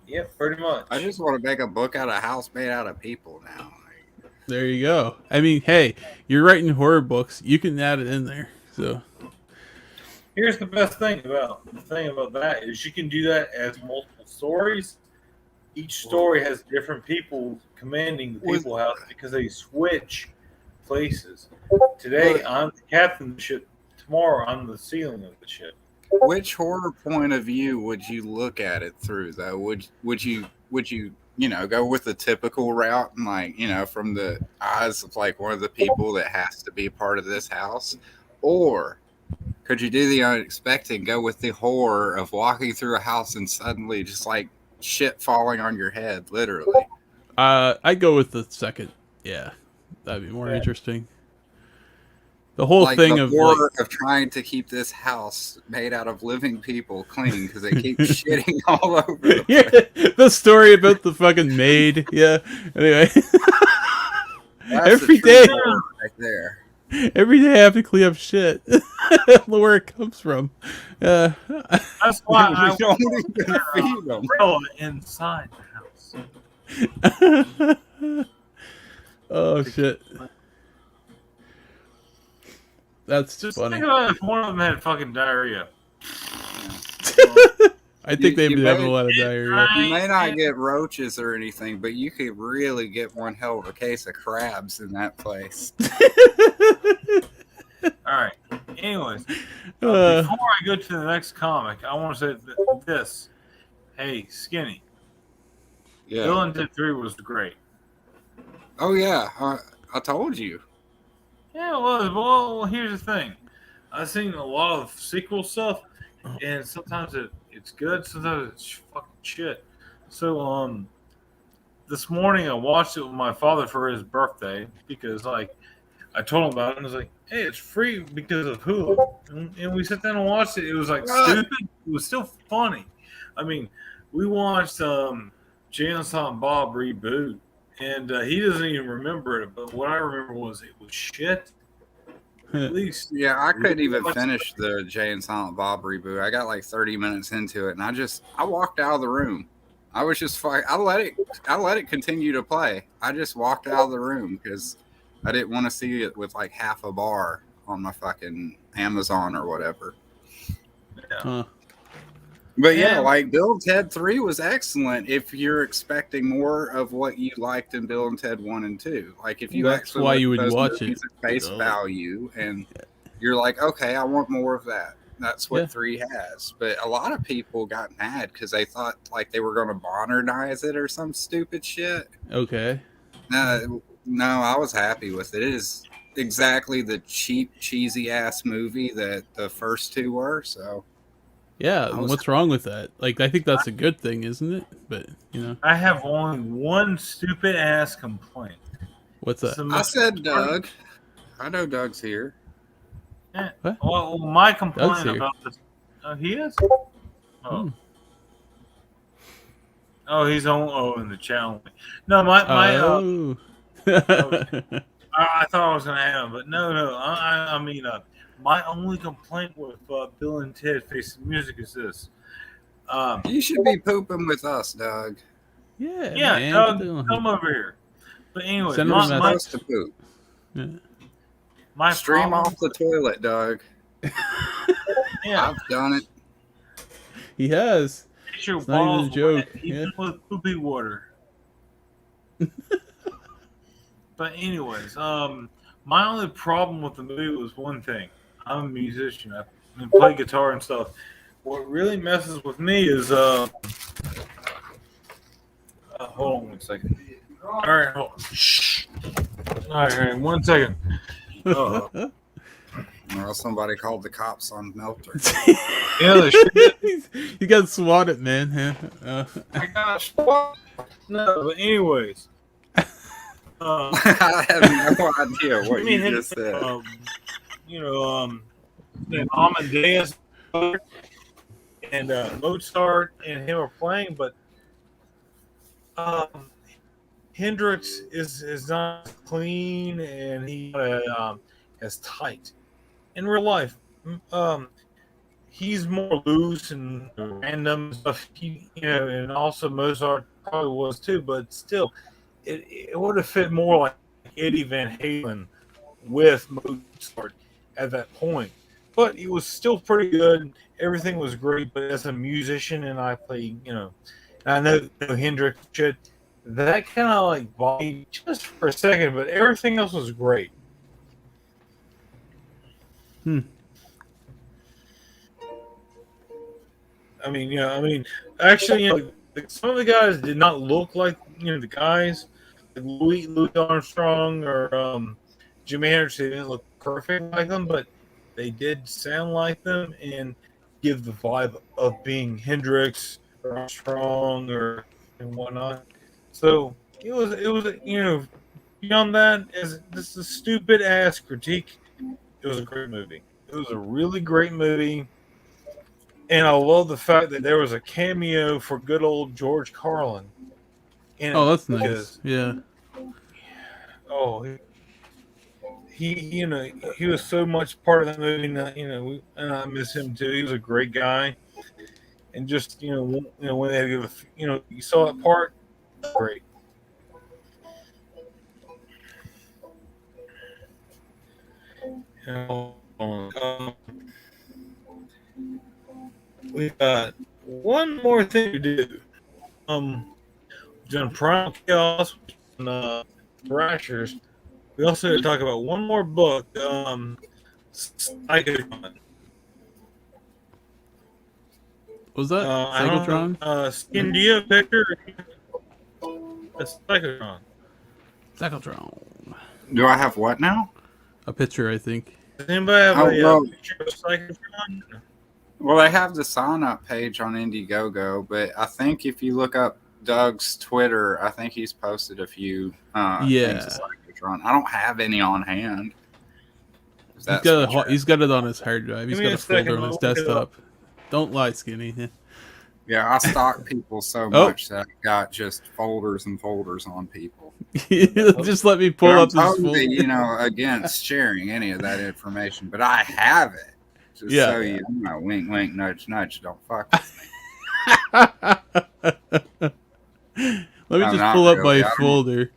Yep, pretty much. I just want to make a book out of a house made out of people now. There you go. I mean, hey, you're writing horror books. You can add it in there. So here's the best thing about that is you can do that as multiple stories. Each story has different people commanding the people house because they switch places. Today I'm the captain of the ship. Tomorrow I'm the ceiling of the ship. Which horror point of view would you look at it through, though? Would you go with the typical route and, like, from the eyes of like one of the people that has to be part of this house, or could you do the unexpected and go with the horror of walking through a house and suddenly just like shit falling on your head, literally? I go with the second. Yeah, that'd be more interesting. The whole like thing the of horror of trying to keep this house made out of living people clean because they keep shitting all over the place. The story about the fucking maid. Yeah. Anyway, That's every the true day, horror right there. every day I have to clean up shit. I don't know where it comes from. That's why I don't even feed them. Inside the house. Oh shit. That's just funny. think about if one of them had fucking diarrhea. I think they'd be having a lot of diarrhea. You may not get roaches or anything, but you could really get one hell of a case of crabs in that place. All right. Anyways, before I go to the next comic, I want to say this. Hey, Skinny. Yeah. Bill and Ted 3 was great. Oh yeah, I told you. Yeah, it was. Well, here's the thing. I've seen a lot of sequel stuff, and sometimes it's good, sometimes it's fucking shit. So, this morning I watched it with my father for his birthday because, like, I told him about it and I was like, hey, it's free because of Hulu. And we sat down and watched it. It was, like, stupid. It was still funny. I mean, we watched Jay and Silent Bob reboot. And he doesn't even remember it, but what I remember was it was shit. At least, yeah, I couldn't even finish the Jay and Silent Bob reboot. I got like 30 minutes into it, and I walked out of the room. I was just I let it continue to play. I just walked out of the room because I didn't want to see it with like half a bar on my fucking Amazon or whatever. Yeah. Huh. But yeah, like Bill and Ted 3 was excellent if you're expecting more of what you liked in Bill and Ted 1 and 2. Like if you That's why you would watch it. at face value and you're like, okay, I want more of that. That's what Yeah. 3 has. But a lot of people got mad because they thought like they were going to modernize it or some stupid shit. Okay. No, I was happy with it. It is exactly the cheap, cheesy ass movie that the first 2 were. So Yeah, I and was- what's wrong with that? Like, I think that's a good thing, isn't it? But, you know, I have only one stupid ass complaint. what's that? Some- I said Doug. I know Doug's here. What? Well, my Doug's complaint here. about this. He is. Oh. Hmm. Oh, he's on. Oh, in the channel. No, my. Oh. I thought I was gonna have him, but no. I mean, my only complaint with Bill and Ted Face the Music is this. You should be pooping with us, Doug. Yeah, Yeah, man. Doug, get down. come over here. But anyway, Send him a You're message. supposed to poop. Yeah. my Stream problem- off the toilet, Doug. Yeah, I've done it. He has. get your It's not even a balls joke, wet, even with poopy water. But anyways, my only problem with the movie was one thing. I'm a musician. I play guitar and stuff. What really messes with me is hold on 1 second. All right, hold on. Shh. All right, 1 second. Well, somebody called the cops on Melter. Yeah, the shit. You got swatted, man. Huh? I got spot. No, but anyways. I have no idea what you just said. Then Amadeus and Mozart and him are playing, but Hendrix is not clean and he is tight. In real life, he's more loose and random stuff. And also Mozart probably was too, but still, it would have fit more like Eddie Van Halen with Mozart at that point. But he was still pretty good. Everything was great. But as a musician, and I play, I know Hendrix shit. That kind of like bothered just for a second, but everything else was great. Actually, some of the guys did not look like the guys, like Louis Armstrong or Jimi Hendrix. They didn't look perfect like them, but they did sound like them and give the vibe of being Hendrix or Armstrong and whatnot. So it was beyond that, as this is a stupid ass critique, it was a great movie. It was a really great movie. And I love the fact that there was a cameo for good old George Carlin. Oh, that's nice. Yeah. Oh, he was so much part of the movie. And I miss him too. He was a great guy. And just when they give you saw that part, great. We've got one more thing to do. We've done Primal Chaos and Thrashers. We also had to talk about one more book, Psychotron. Was that I don't Psychotron? know, Skin, do you have a picture? That's Psychotron. Psychotron. Do I have what now? A picture, I think. Does anybody have Oh, a picture of Psychotron? Well, they have the sign-up page on Indiegogo, but I think if you look up Doug's Twitter, I think he's posted a few things to Psychotron. I don't have any on hand. He's got it on his hard drive. He's Give me got a a folder second, on his I'll look it desktop. Don't lie, Skinny. Yeah, I stalk people so Oh. much that I've got just folders and folders on people. Just let me pull But I'm up this totally, folder. against sharing any of that information, but I have it. Just Yeah. so you know, wink, wink, nudge, nudge, don't fuck with me. Let me No, just not pull up really. my folder.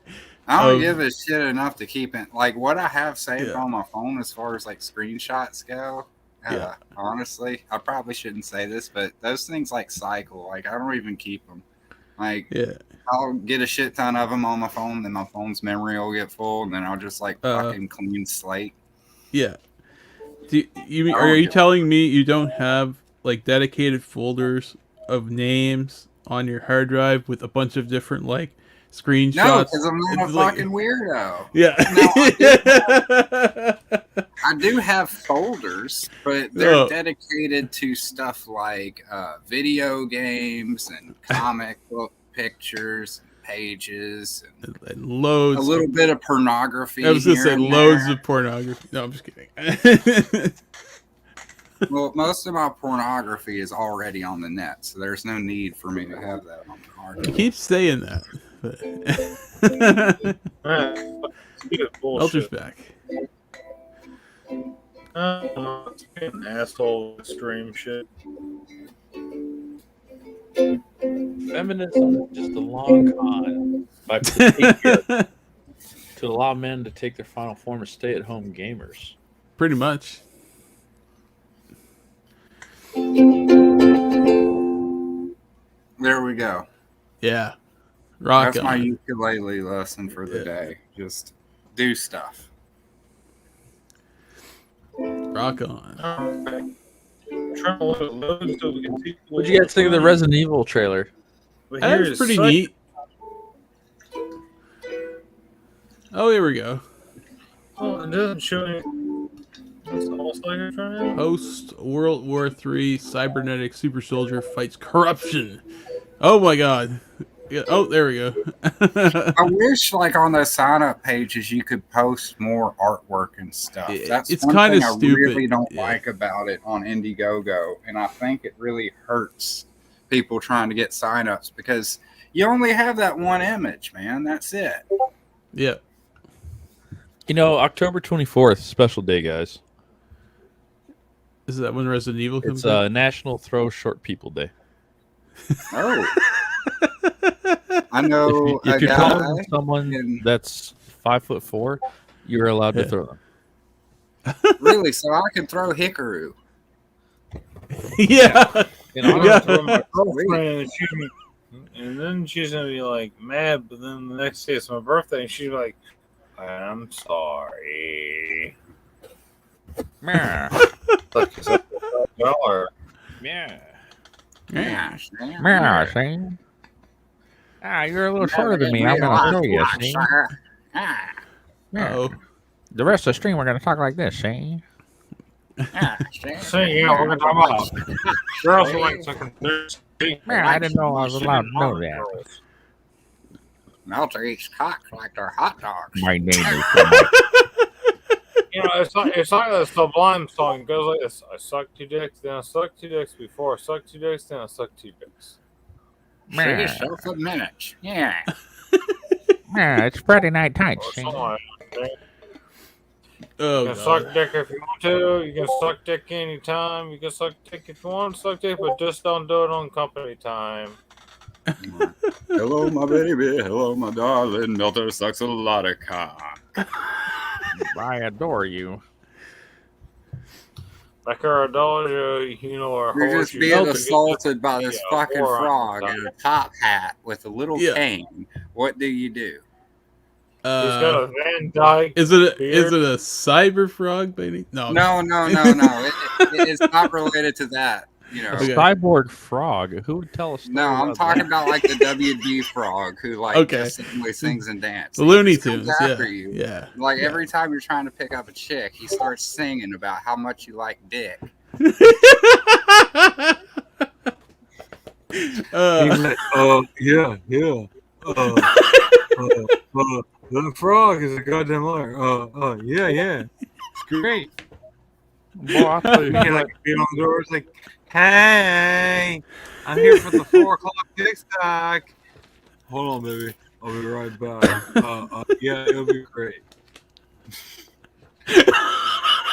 I don't Um, give a shit enough to keep it. Like, what I have saved Yeah. on my phone as far as, like, screenshots go, Yeah. honestly, I probably shouldn't say this, but those things, like, cycle. Like, I don't even keep them. Like, Yeah. I'll get a shit ton of them on my phone, then my phone's memory will get full, and then I'll just, like, fucking clean slate. Yeah. Are you telling me you don't have like dedicated folders of names on your hard drive with a bunch of different like screenshots? No, because I'm not a Like- fucking weirdo. Yeah. I do have folders, but they're dedicated to stuff like video games and comic book pictures, and pages, and loads. A little bit of pornography. I was gonna say loads of pornography. No, I'm just kidding. Well, most of my pornography is already on the net, so there's no need for me to have that on the hard You drive. keep saying that. Melter's back. An asshole stream shit. Feminism is just a long con by behavior to allow men to take their final form as stay-at-home gamers. Pretty much. There we go. Yeah. Rock That's my on. ukulele lesson for the day. Just do stuff. Rock on. What'd you guys think of the Resident Evil trailer? That was pretty neat. Oh, here we go. Oh, it doesn't show any. It's almost like it's trying to. Post World War III cybernetic super soldier fights corruption. Oh my god. Yeah, oh, there we go. I wish, like, on those sign-up pages, you could post more artwork and stuff. That's It's one kinda thing stupid. I really don't like about it on Indiegogo, and I think it really hurts people trying to get sign-ups because you only have that one image, man. That's it. Yeah. You know, October 24th, special day, guys. Is that when Resident Evil comes It's out? National Throw Short People Day. Oh. I know If a you're taller guy. than someone that's 5'4", you're allowed to throw them. Really? So I can throw Hikaru. Yeah. And I'm Yeah. gonna throw my girlfriend, and then she's gonna be like mad. But then the next day it's my birthday, and she's like, "I'm sorry." Meow. $1. Yeah. Yeah. Meow, see? Ah, you're a little shorter than me. I'm gonna throw you, see? Oh. The rest of the stream, we're gonna talk like this, see? So yeah, we're gonna talk about girls who like to Man, I didn't know I was allowed to know that. Melter eats cocks like they're hot dogs. My name is. You know, it's like a Sublime song. It goes like this: I suck 2 dicks, then I suck 2 dicks before I suck 2 dicks, then I suck 2 dicks. Shoot yourself a minute. Yeah. Yeah, it's Friday night tights, Or see? something like that. Oh, You can suck dick if you want to. You can suck dick anytime. You can suck dick if you want to suck dick, but just don't do it on company time. Hello, my baby. Hello, my darling. Melter sucks a lot of cock. I adore you. Like our dog, you know, our You're horse. just being you assaulted by this Yeah, fucking four frog hours. in a top hat with a little Yeah. cane. What do you do? He's got a Van Dyke. Is it a, beard. is it a cyber frog, baby? No. No. It's not related to that. You know. Okay. Cyborg frog. Who would tell us? No, I'm talking about like the WD frog who like Okay. just simply sings and dances. The Looney He comes Tunes. Yeah. after you. Yeah. Like Yeah. every time you're trying to pick up a chick, he starts singing about how much you like dick. Yeah. The frog is a goddamn liar. Yeah. It's great. Boy, I thought you You can like be on the door. It's like, hey, I'm here for the 4 o'clock TikTok. Hold on, baby. I'll be right back. Yeah, it'll be great.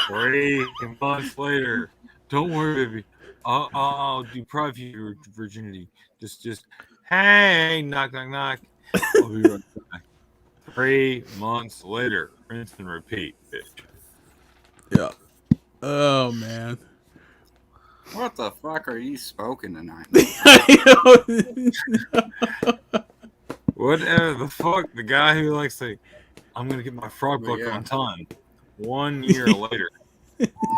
3 months later. Don't worry, baby. I'll deprive you of your virginity. Just, hey, knock. I'll be right back. 3 months later. Rinse and repeat, bitch. Yeah. Oh man. What the fuck are you smoking tonight? Whatever the fuck, the guy who likes to, I'm gonna get my frog book Yeah. on time. 1 year later.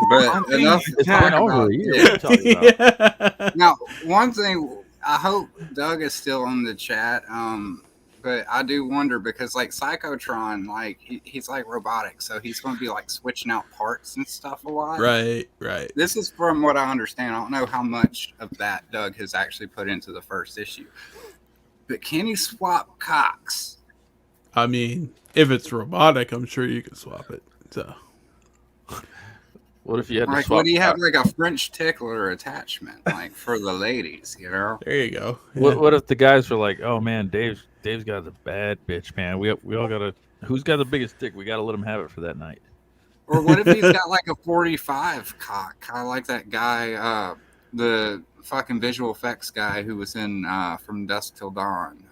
But enough to It's talk been over about a year. it. What are you talking about? Yeah. Now, one thing, I hope Doug is still in the chat. But I do wonder because like Psychotron, like he's like robotic, so he's going to be like switching out parts and stuff a lot. Right. This is from what I understand. I don't know how much of that Doug has actually put into the first issue. But can he swap cocks? I mean, if it's robotic, I'm sure you can swap it. So What if you had to Like, swap? would he have like a French tickler attachment, like for the ladies? You know? there you go. Yeah. What if the guys were like, "Oh man, Dave's got a bad bitch, man. We all gotta. Who's got the biggest dick? We gotta let him have it for that night." Or what if he's got like a 45 cock? Kind of like that guy, the fucking visual effects guy who was in From Dusk Till Dawn.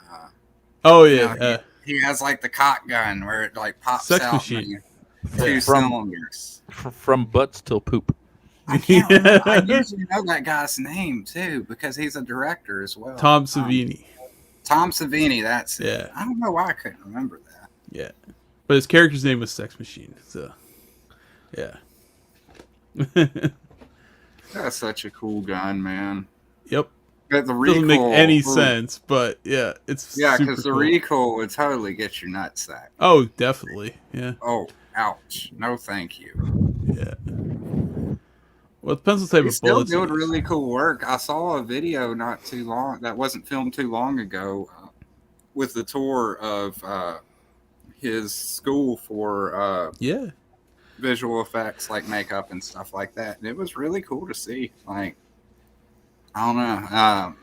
Oh You yeah. know, he has like the cock gun where it like pops Sex out machine. two From- cylinders. From butts till poop. I can't remember. I usually know that guy's name too because he's a director as well. Tom Savini. Tom Savini, that's it. Yeah. I don't know why I couldn't remember that. Yeah. But his character's name was Sex Machine. So yeah. That's such a cool gun, man. Yep. But the recoil Doesn't make any ooh. sense, but yeah, it's Yeah, super because the cool. recoil would totally get your nutsack. Oh, definitely. Yeah. Oh, ouch. No, thank you. Yeah. Well, it depends what type They of still bullets. doing you use. really cool work. I saw a video not too long that wasn't filmed too long ago with the tour of his school for Yeah. visual effects, like makeup and stuff like that. And it was really cool to see. Like, I don't know.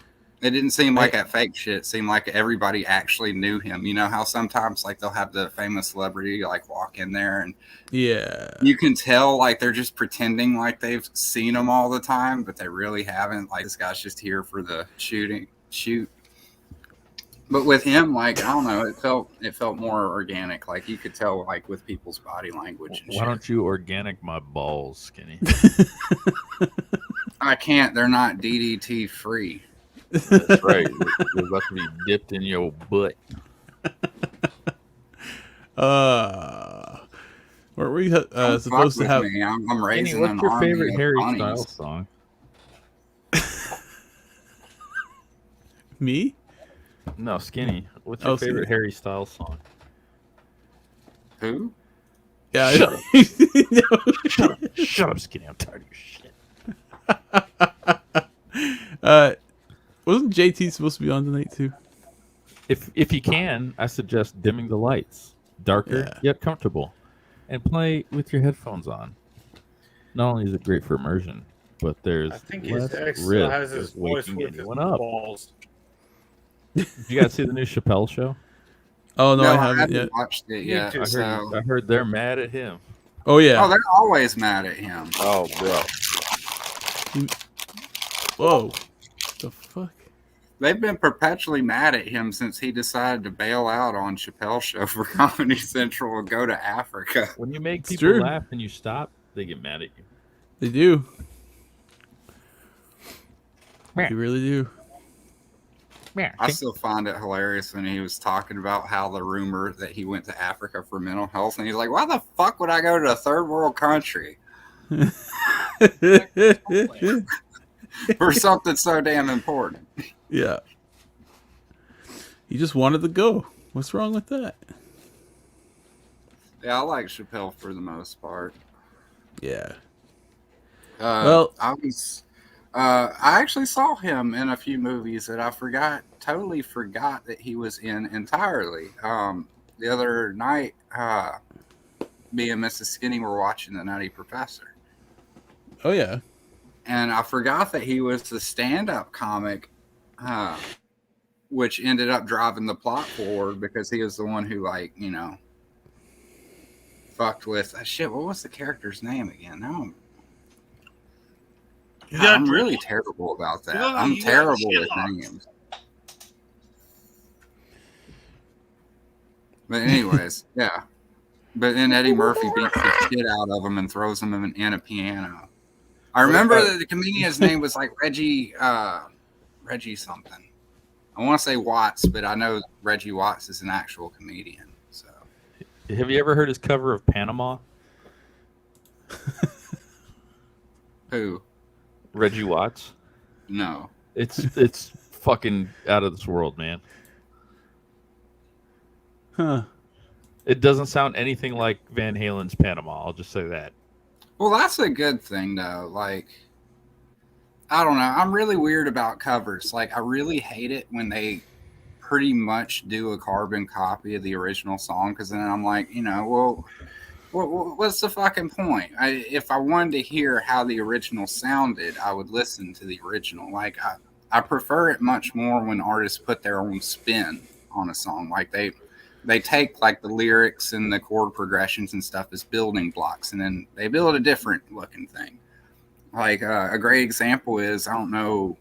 It didn't seem like that fake shit. It seemed like everybody actually knew him. You know how sometimes like they'll have the famous celebrity like walk in there and Yeah. you can tell like they're just pretending like they've seen him all the time, but they really haven't. Like this guy's just here for the shoot. But with him, like I don't know, it felt more organic. Like you could tell like with people's body language. And Why don't you organic my balls, Skinny? I can't. They're not DDT free. That's right. They're about to be dipped in your butt. Were we Don't supposed fuck to have? with me. I'm Skinny, raising what's an your army favorite of Harry bunnies. Styles song? Me? No, Skinny. What's your Oh, favorite Skinny. Harry Styles song? Who? Yeah. Shut up. Shut up, Skinny. I'm tired of your shit. Wasn't JT supposed to be on tonight too? If you can, I suggest dimming the lights, darker Yeah. yet comfortable, and play with your headphones on. Not only is it great for immersion, but there's I think less his ex risk still has his of voice waking with his anyone up. balls. Did you guys see the new Chappelle show? Oh no, I haven't yet. watched it yet. too. So. I heard they're mad at him. Oh yeah. Oh, they're always mad at him. Oh, bro. Whoa. The fuck? They've been perpetually mad at him since he decided to bail out on Chappelle's show for Comedy Central and go to Africa. When you make It's people true. laugh and you stop, they get mad at you. They do. They really do. I still find it hilarious when he was talking about how the rumor that he went to Africa for mental health, and he's like, "Why the fuck would I go to a third world country for something so damn important?" Yeah. He just wanted to go. What's wrong with that? Yeah, I like Chappelle for the most part. Yeah. Well, I actually saw him in a few movies that I totally forgot that he was in entirely. The other night, me and Mrs. Skinny were watching The Nutty Professor. Oh yeah. And I forgot that he was the stand-up comic, which ended up driving the plot forward because he was the one who, like, you know, fucked with shit. What was the character's name again? No, I'm really terrible about that. I'm terrible with names. But anyways, yeah. But then Eddie Murphy beats the shit out of him and throws him in a piano. I remember that the comedian's name was like Reggie something. I want to say Watts, but I know Reggie Watts is an actual comedian. So Have you ever heard his cover of Panama? Who? Reggie Watts. No. It's fucking out of this world, man. Huh. It doesn't sound anything like Van Halen's Panama. I'll just say that. Well, that's a good thing, though. Like, I don't know. I'm really weird about covers. Like, I really hate it when they pretty much do a carbon copy of the original song, because then I'm like, you know, well, what's the fucking point? If I wanted to hear how the original sounded, I would listen to the original. Like, I prefer it much more when artists put their own spin on a song. Like, they take like the lyrics and the chord progressions and stuff as building blocks, and then they build a different looking thing. Like a great example is, I don't know,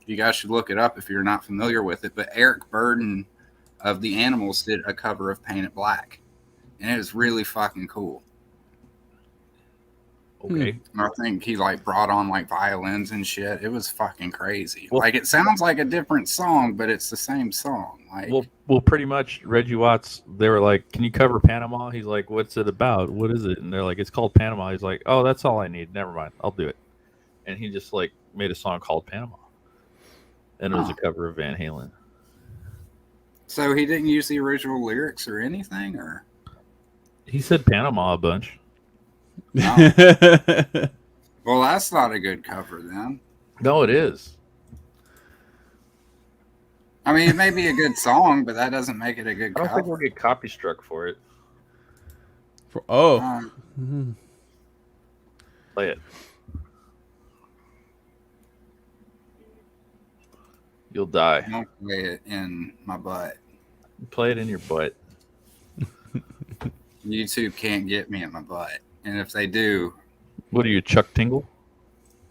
you guys should look it up if you're not familiar with it, but Eric Burdon of the Animals did a cover of Paint It Black, and it was really fucking cool. Okay. I think he like brought on like violins and shit. It was fucking crazy. Well, like, it sounds like a different song, but it's the same song. Like, well, pretty much Reggie Watts, they were like, can you cover Panama? He's like, what's it about? What is it? And they're like, it's called Panama. He's like, oh, that's all I need. Never mind. I'll do it. And he just like made a song called Panama. And it was a cover of Van Halen. so he didn't use the original lyrics or anything, or? He said Panama a bunch. No. Well, that's not a good cover then. No, it is. I mean, it may be a good song, but that doesn't make it a good I don't think cover. we'll get copy struck for it. Oh. Mhm. Play it. You'll die. Don't play it in my butt. Play it in your butt. YouTube can't get me in my butt. And if they do, What are you, Chuck Tingle?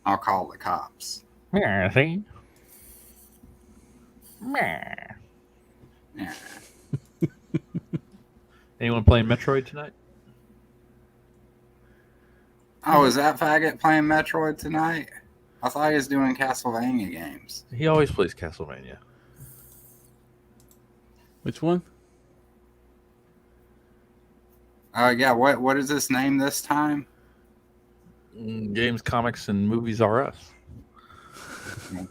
I'll call the cops. Yeah, see? Yeah. Anyone playing Metroid tonight? Oh, is that faggot playing Metroid tonight? I thought he was doing Castlevania games. He always plays Castlevania. Which one? Yeah, what is this name this time? Games, Comics, and Movies Are Us. Okay.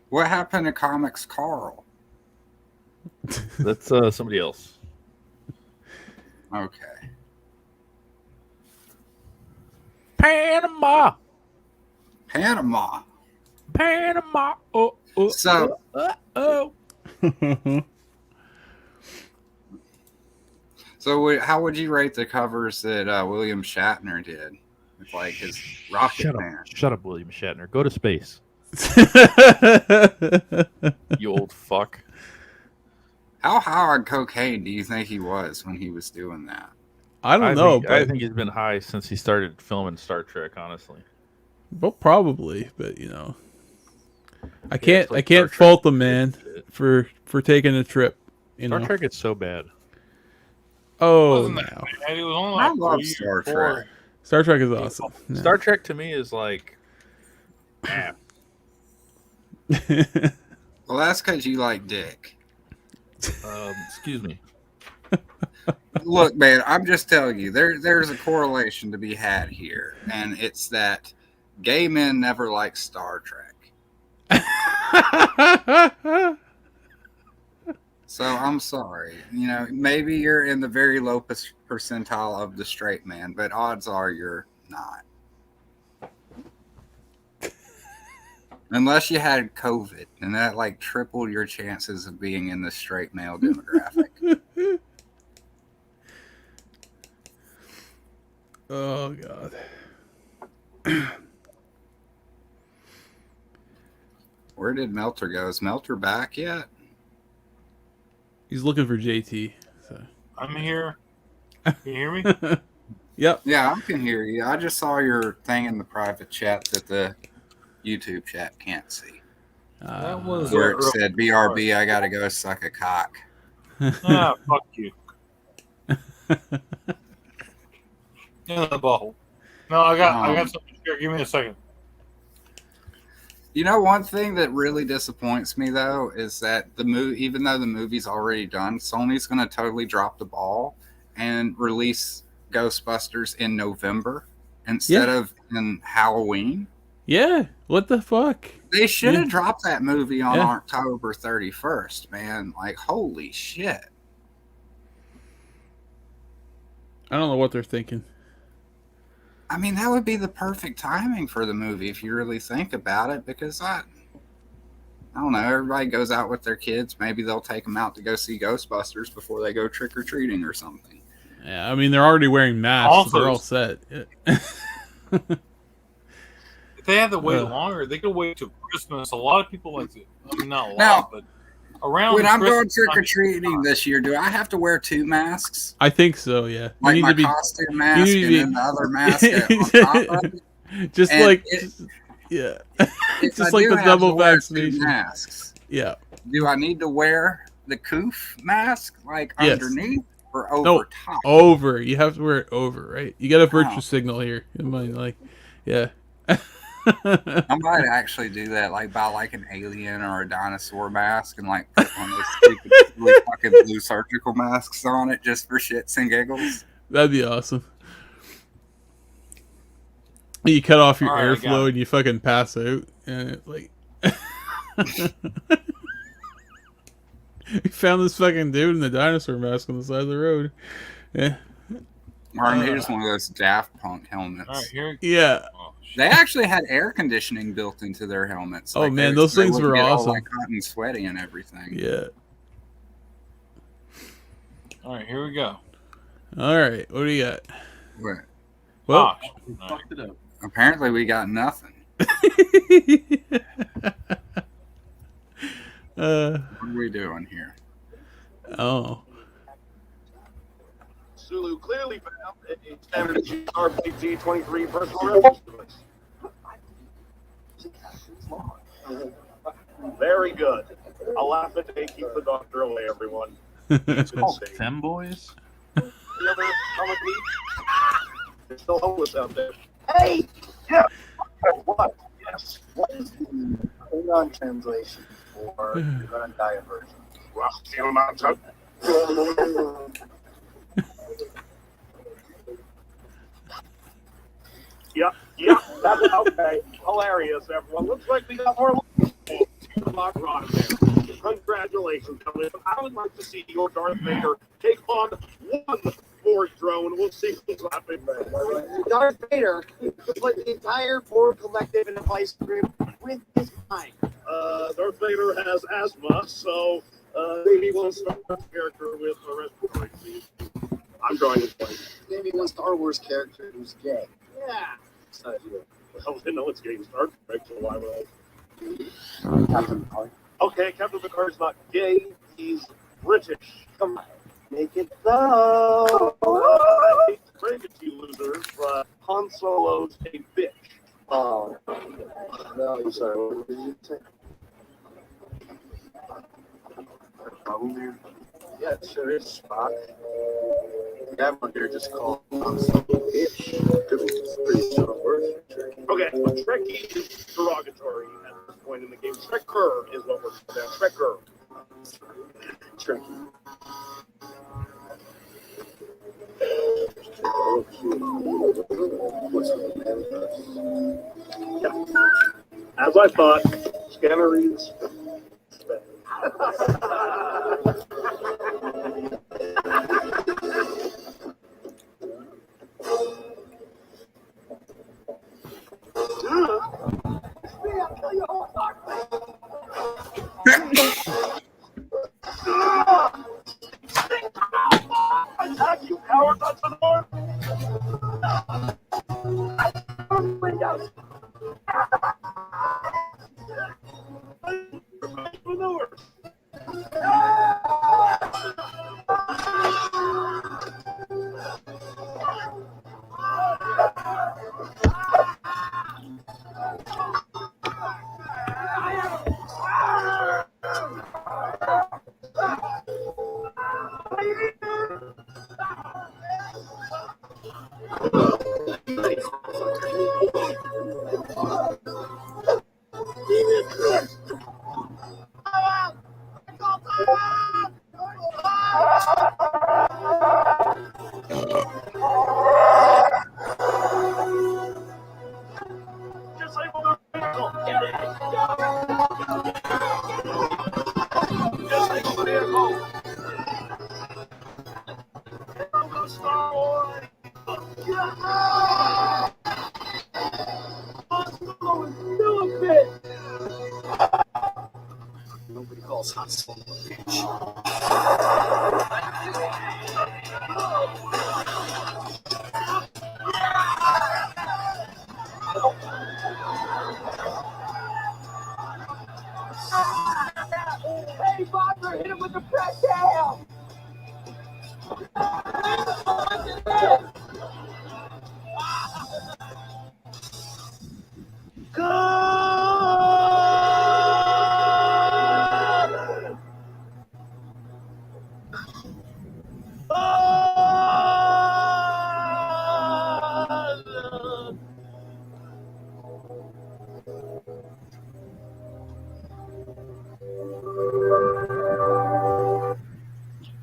What happened to Comics Carl? That's somebody else. Okay. Panama! Panama. Panama! Oh, oh, So- oh. So how would you rate the covers that William Shatner did with like his Rocket Shut Man? up. Shut up, William Shatner. Go to space. You old fuck. How high on cocaine do you think he was when he was doing that? I don't know, I but think he's been high since he started filming Star Trek, honestly. well, probably. But you know, I it's can't like Star Trek. fault the man for taking a trip. You Star know. Trek is so bad. Oh, Wasn't that no. bad? It was only I like love 3 Star or 4. Trek. Star Trek is awesome. No. Star Trek to me is like, man, Well, that's because you like dick. excuse me. Look, man, I'm just telling you, there's a correlation to be had here, and it's that gay men never like Star Trek. So I'm sorry. You know, maybe you're in the very low percentile of the straight man, but odds are you're not. Unless you had COVID, and that like tripled your chances of being in the straight male demographic. Oh God. Where did Melter go? Is Melter back yet? He's looking for JT. So. I'm here. Can you hear me? Yep. Yeah, I can hear you. I just saw your thing in the private chat that the YouTube chat can't see. That was Where it said, BRB, I gotta go suck a cock. Ah, fuck you. In the butthole. No, I got something here. Give me a second. You know, one thing that really disappoints me though is that the movie, even though the movie's already done, Sony's going to totally drop the ball and release Ghostbusters in November instead of in Halloween. Yeah, what the fuck? They should have Yeah. dropped that movie on Yeah. October 31st, man. Like, holy shit. I don't know what they're thinking. I mean, that would be the perfect timing for the movie if you really think about it, because I don't know, everybody goes out with their kids. Maybe they'll take them out to go see Ghostbusters before they go trick-or-treating or something. Yeah, I mean, they're already wearing masks, so they're all set. If they have to wait Uh. longer, they could wait till Christmas. A lot of people like to. I mean, not a lot, Now, but around. When I'm going Christmas time- trick-or-treating this year, do I have to wear 2 masks? I think so, yeah. Like you my need to be costume mask need to and be- then the other mask on top of it? just And like, it- yeah, If just I like do the have double to wear 2 vaccination. masks, Yeah. do I need to wear the coof mask like Yes. underneath or over No, top? over. You have to wear it over, right? You got a virtue Oh. signal here. You might, like, yeah. I might actually do that, like buy like an alien or a dinosaur mask and like put one of those stupid really fucking blue surgical masks on it just for shits and giggles. That'd be awesome. You cut off your All right, I got airflow it. and you fucking pass out, and it, like, we found this fucking dude in the dinosaur mask on the side of the road. Yeah, Martin, here's one of those Daft Punk helmets. All right, here. yeah. Oh, shit. They actually had air conditioning built into their helmets. Oh, man, those they things wouldn't were get all, awesome. like hot and sweaty and everything. Yeah. All right, here we go. All right, what do you got? But Well, We fucked it up. apparently, we got nothing. What are we doing here? Oh, Sulu clearly found a standard RPG-23 personal reference device. Very good. I'll laugh at they keep the doctor away, everyone. It's called Femboys. The other comic lead? They're still homeless out there. Hey! Yeah! What? Yes. What is the Klingon translation for the Gun Diet version? Rusty Mountain. Yeah, that's okay. Hilarious, everyone. Looks like we got more lock rod there. Congratulations, gentlemen. I would like to see your Darth Vader take on one Ford drone. We'll see who's laughing. Darth Vader just like the entire Ford collective in a vice group with his mind. Darth Vader has asthma, so maybe we'll start the character with a respiratory disease. I'm drawing this point. Maybe one Star Wars character who's gay. Yeah. Well, they know it's getting Star Trek, so why would I? Okay, Captain Picard's not gay, he's British. Come on, make it so. I hate to break it to you losers, but Han Solo's a bitch. Oh, no, I'm sorry. What did you say? Problem here? Yeah, it sure is, Spock. That one here just called Han Solo a bitch. Could be pretty strong word. Okay, but Trekkie is derogatory at this point in the game. Trekker is what we're saying. Trekker. Trekkie. Yeah. As I thought, scanner reads. Attack you, coward! That's the door! Windows! Manure! Nobody calls hot solo a bitch. Hey, Bobber, hit him with the press down!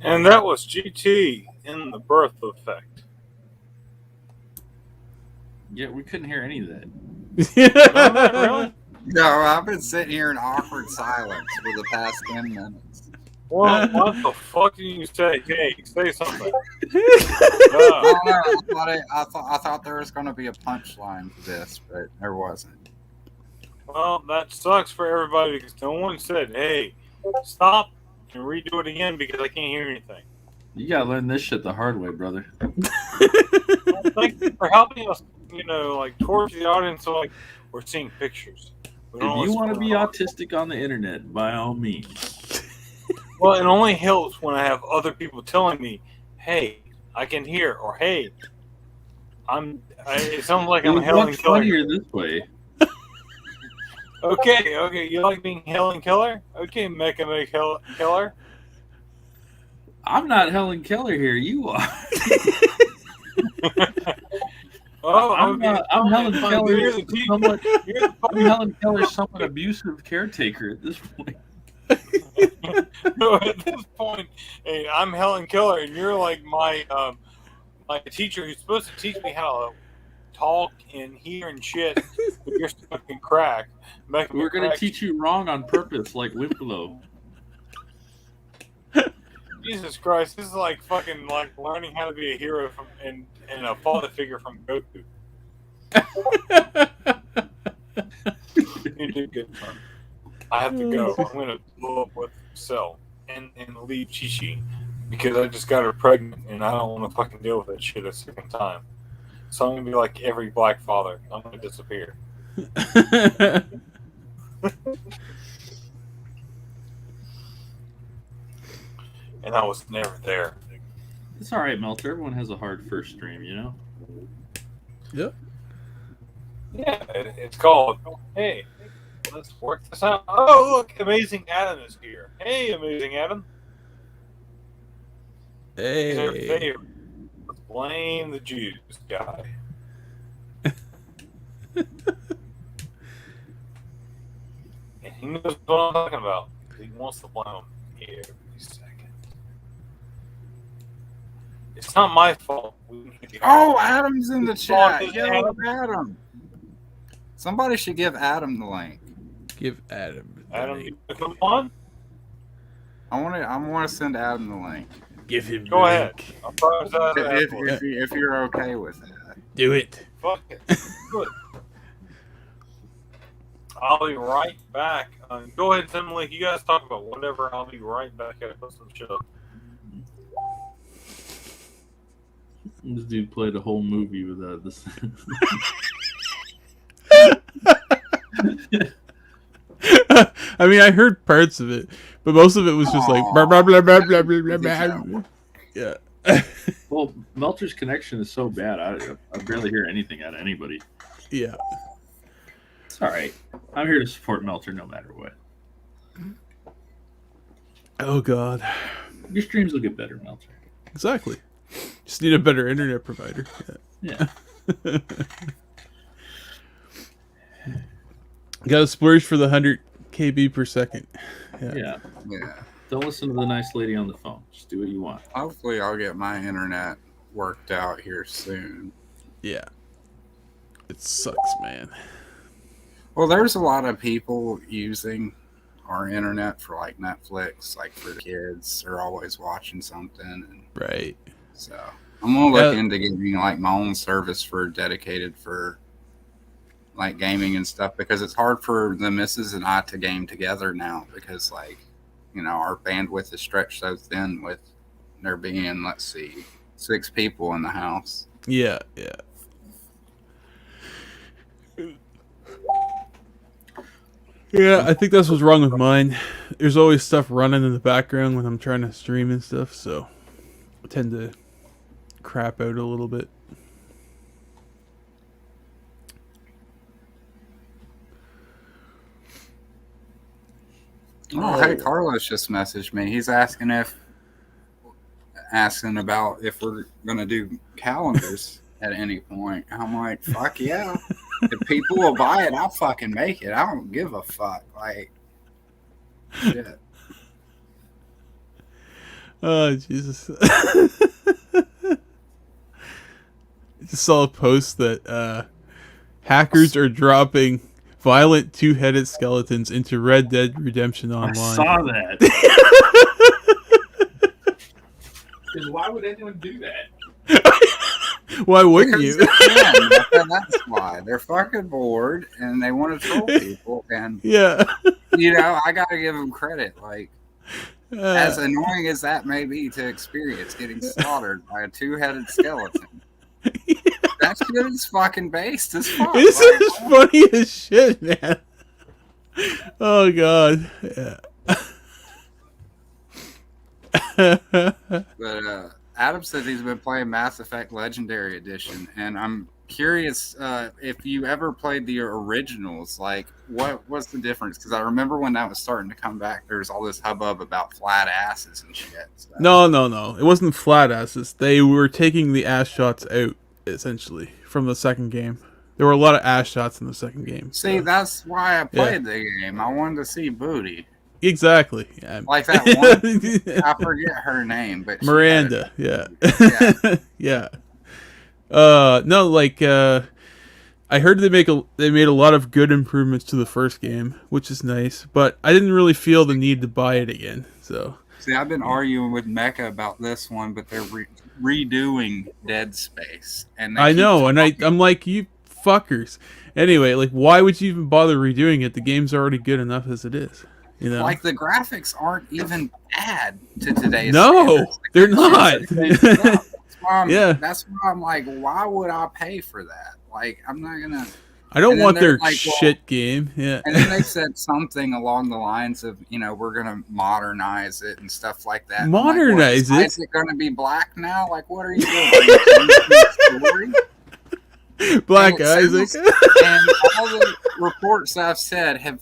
And that was GT in the Birth Effect. Yeah, we couldn't hear any of that. Really? No, I've been sitting here in awkward silence for the past 10 minutes. Well, what the fuck did you say? Hey, say something. I thought there was going to be a punchline for this, but there wasn't. Well, that sucks for everybody because no one said, hey, stop and redo it again because I can't hear anything. You gotta learn this shit the hard way, brother. Well, thank you for helping us, towards the audience so, we're seeing pictures. If you want to be autistic on the internet, by all means. Well, it only helps when I have other people telling me, hey, I can hear, or hey, it sounds like I'm Helen Keller. Funnier this way. Okay, you like being Helen Keller? Okay, Mecha Keller. I'm not Helen Keller here. You are. Oh, I'm Helen Keller. I'm Helen Keller's somewhat abusive caretaker at this point. No, at this point, hey, I'm Helen Keller, and you're like my teacher who's supposed to teach me how to talk and hear and shit. But you're stuck in crack. We're gonna teach you wrong on purpose, like Wimplo. Jesus Christ, this is like fucking like learning how to be a hero and a father figure from Goku. You did good, son. I have to go. I'm gonna blow up with Cell and leave Chi-Chi because I just got her pregnant and I don't want to fucking deal with that shit a second time. So I'm gonna be like every black father. I'm gonna disappear. And I was never there. It's all right, Melter. Everyone has a hard first stream, you know. Yep. Yeah, it's called. Hey, let's work this out. Oh, look, Amazing Adam is here. Hey, Amazing Adam. Hey. Their favorite. Let's blame the Jews guy. And he knows what I'm talking about. He wants to blame him every second. It's not my fault. Oh, Adam's in the chat. It's Yo, Adam. Somebody should give Adam the link. Give Adam. Adam, you come on. I want to send Adam the link. Give him. Go ahead. I'll probably If you're okay with it. Do it. Fuck it. Good. I'll be right back. Go ahead, send the link. You guys talk about whatever. I'll be right back at put some shit up. This dude played a whole movie without this. I mean, I heard parts of it, but most of it was just like blah blah blah blah blah blah blah. Yeah. Well, Melter's connection is so bad. I barely hear anything out of anybody. Yeah. It's all right. I'm here to support Melter no matter what. Oh God. Your streams will get better, Melter. Exactly. Just need a better internet provider. Yeah. Got to splurge for the 100 KB per second. Yeah. Don't listen to the nice lady on the phone. Just do what you want. Hopefully, I'll get my internet worked out here soon. Yeah. It sucks, man. Well, there's a lot of people using our internet for like Netflix, like for the kids. They're always watching something. And right. So I'm gonna look into getting like my own service dedicated for like gaming and stuff, because it's hard for the missus and I to game together now because, like, you know, our bandwidth is stretched so thin with there being, let's see, 6 people in the house. Yeah, yeah. Yeah, I think that's what's wrong with mine. There's always stuff running in the background when I'm trying to stream and stuff, so I tend to crap out a little bit. Oh, hey, Carlos just messaged me. He's asking about if we're gonna do calendars at any point. I'm like, fuck yeah. If people will buy it, I'll fucking make it. I don't give a fuck. Like, shit. Oh, Jesus. I just saw a post that hackers are dropping violent 2-headed skeletons into Red Dead Redemption Online. I saw that. Because why would anyone do that? Why wouldn't Because you? they can. That's why. They're fucking bored and they want to troll people. And, Yeah. you know, I got to give them credit. Like, as Uh, annoying as that may be to experience getting slaughtered by a 2-headed skeleton, that shit is fucking based as fuck. this Like, is funny as shit, man. Oh, God. Yeah. but Adam said he's been playing Mass Effect Legendary Edition, and I'm curious if you ever played the originals. Like, what's the difference? Because I remember when that was starting to come back, there was all this hubbub about flat asses and shit. So. No. It wasn't flat asses. They were taking the ass shots out, essentially, from the second game. There were a lot of ass shots in the second game. See, so. that's why I played the game. I wanted to see booty. Exactly. Yeah. Like that one, I forget her name, but Miranda. Yeah. Yeah. Yeah. No, like I heard they made a lot of good improvements to the first game, which is nice, but I didn't really feel the need to buy it again. So See, I've been arguing with Mecca about this one, but they're redoing Dead Space, and they I keep know, and talking- I'm like, you fuckers. Anyway, like, why would you even bother redoing it? The game's already good enough as it is. You know? Like, the graphics aren't even bad to today's No, standards. they're not. Yeah, Yeah. that's why I'm like, why would I pay for that? Like, I'm not gonna. I don't And then want they're their like, well- shit game. Yeah. And then they said something along the lines of, you know, we're gonna modernize it and stuff like that. I'm like, what, Modernize it? Is it gonna be black now? Like, what are you doing? Are you changing the story? Black And it Isaac. says- and all the reports I've said have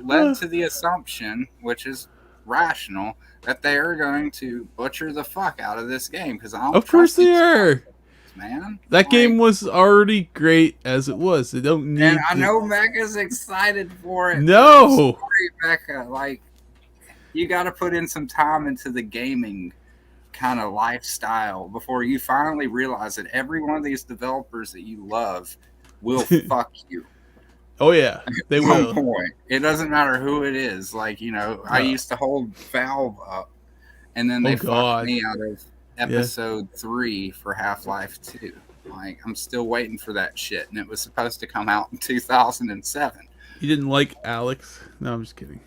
led to the assumption, which is rational, that they are going to butcher the fuck out of this game because I don't. Of course trust they these are. fuckers, man. That Like, game was already great as it was. They don't need. and I to- know Becca's excited for it. No. Sorry, Becca. Like, you got to put in some time into the gaming kind of lifestyle before you finally realize that every one of these developers that you love will fuck you. Oh yeah, they At some will. point. It doesn't matter who it is. Like, you know, I No. used to hold Valve up, and then they Oh, fucked God. me out of episode 3 for Half-Life 2. Like, I'm still waiting for that shit, and it was supposed to come out in 2007. You didn't like Alex? No, I'm just kidding.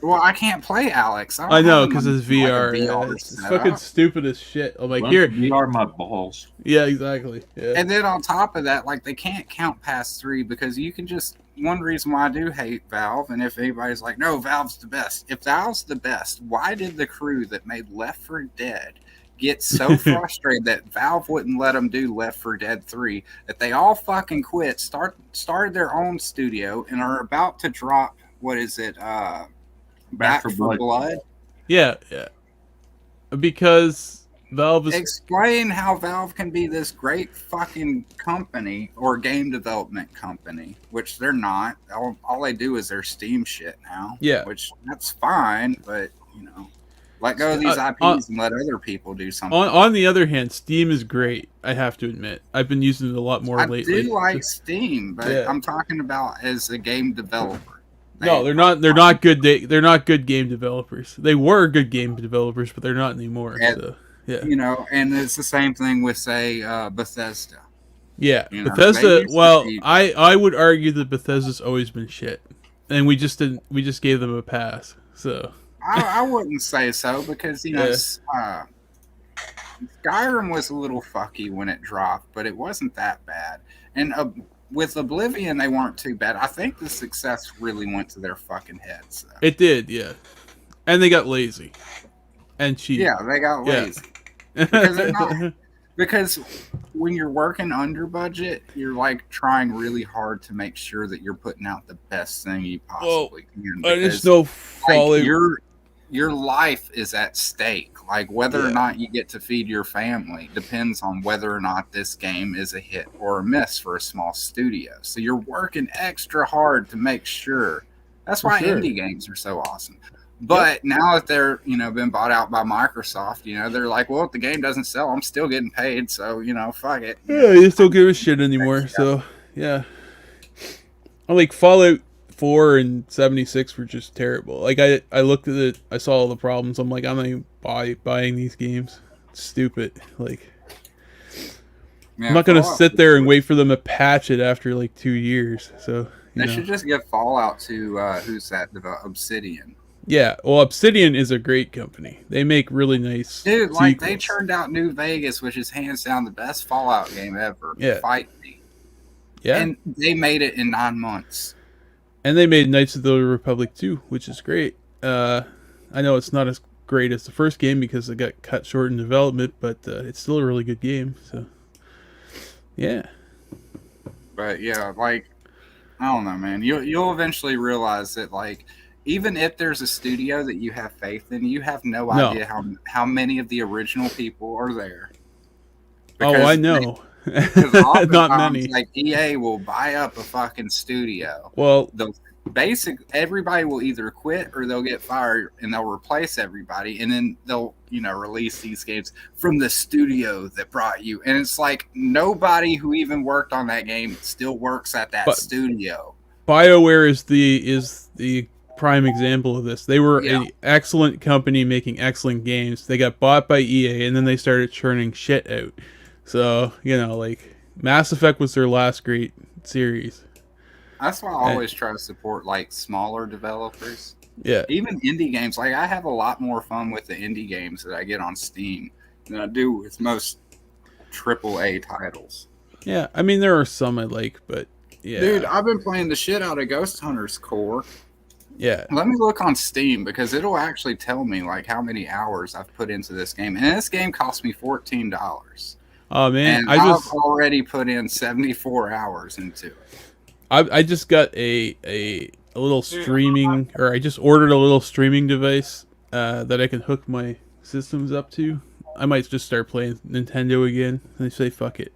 Well, I can't play Alex. don't I know have because my- it's VR. like, a Yeah, VR it's setup. fucking stupid as shit. I'm like, Run here. VR my balls. Yeah, exactly. Yeah. And then on top of that, like, they can't count past 3 because you can just. One reason why I do hate Valve, and if anybody's like, no, Valve's the best. If Valve's the best, why did the crew that made Left 4 Dead get so frustrated that Valve wouldn't let them do Left 4 Dead 3 that they all fucking quit, started their own studio, and are about to drop, what is it, Back for Blood? Yeah, yeah. Because Valve is. Explain how Valve can be this great fucking company or game development company, which they're not. All they do is their Steam shit now. Yeah. Which that's fine, but you know, let go of these IPs and let other people do something. On the other hand, Steam is great. I have to admit, I've been using it a lot more I lately. do like Steam, but Yeah. I'm talking about as a game developer. No, they're not. They're not good. They're not good game developers. They were good game developers, but they're not anymore. And- So, yeah, You know, and it's the same thing with, say, Bethesda. Yeah, You know, they Bethesda. used to Well, be- I would argue that Bethesda's always been shit, and we just didn't. We just gave them a pass. So I wouldn't say so because you know Skyrim was a little fucky when it dropped, but it wasn't that bad. And with Oblivion, they weren't too bad. I think the success really went to their fucking heads. Though. it did, yeah. And they got lazy and cheap. Yeah, they got lazy because they're not. Because when you're working under budget, you're like trying really hard to make sure that you're putting out the best thing you possibly can. I Because, just know Fallout. your life is at stake. Like whether or not you get to feed your family depends on whether or not this game is a hit or a miss for a small studio. So you're working extra hard to make sure. That's why indie games are so awesome. But now that they're, been bought out by Microsoft, they're like, well, if the game doesn't sell, I'm still getting paid. So, fuck it. Yeah, you just don't give a shit anymore. So, yeah. I'm like, Fallout 4 and 76 were just terrible. Like, I looked at it, I saw all the problems. I'm like, I'm not even buying these games. It's stupid. Like, I'm not going to sit there and wait for them to patch it after, like, 2 years. So, They should just give Fallout to, who's that? Obsidian. Yeah, well, Obsidian is a great company. They make really nice Dude, like, they sequels. turned out New Vegas, which is hands down the best Fallout game ever. Yeah. Fight me. Yeah. And they made it in 9 months. And they made Knights of the Republic 2, which is great. I know it's not as great as the first game because it got cut short in development, but it's still a really good game. So, yeah. But yeah, like, I don't know, man. You'll eventually realize that, like, even if there's a studio that you have faith in, you have no idea how many of the original people are there. Oh, I know. Because Not many. Like EA will buy up a fucking studio. Well, everybody will either quit or they'll get fired, and they'll replace everybody, and then they'll release these games from the studio that brought you. And it's like nobody who even worked on that game still works at that studio. BioWare is the prime example of this. They were an excellent company making excellent games. They got bought by EA, and then they started churning shit out. So, like, Mass Effect was their last great series. That's why I always try to support, like, smaller developers. Yeah. Even indie games. Like, I have a lot more fun with the indie games that I get on Steam than I do with most AAA titles. Yeah, I mean, there are some I like, but yeah. Dude, I've been playing the shit out of Ghost Hunters Core. Yeah. Let me look on Steam because it'll actually tell me, like, how many hours I've put into this game. And this game cost me $14. Oh, man. And I've already put in 74 hours into it. I just got a little streaming, or I just ordered a little streaming device that I can hook my systems up to. I might just start playing Nintendo again and say fuck it,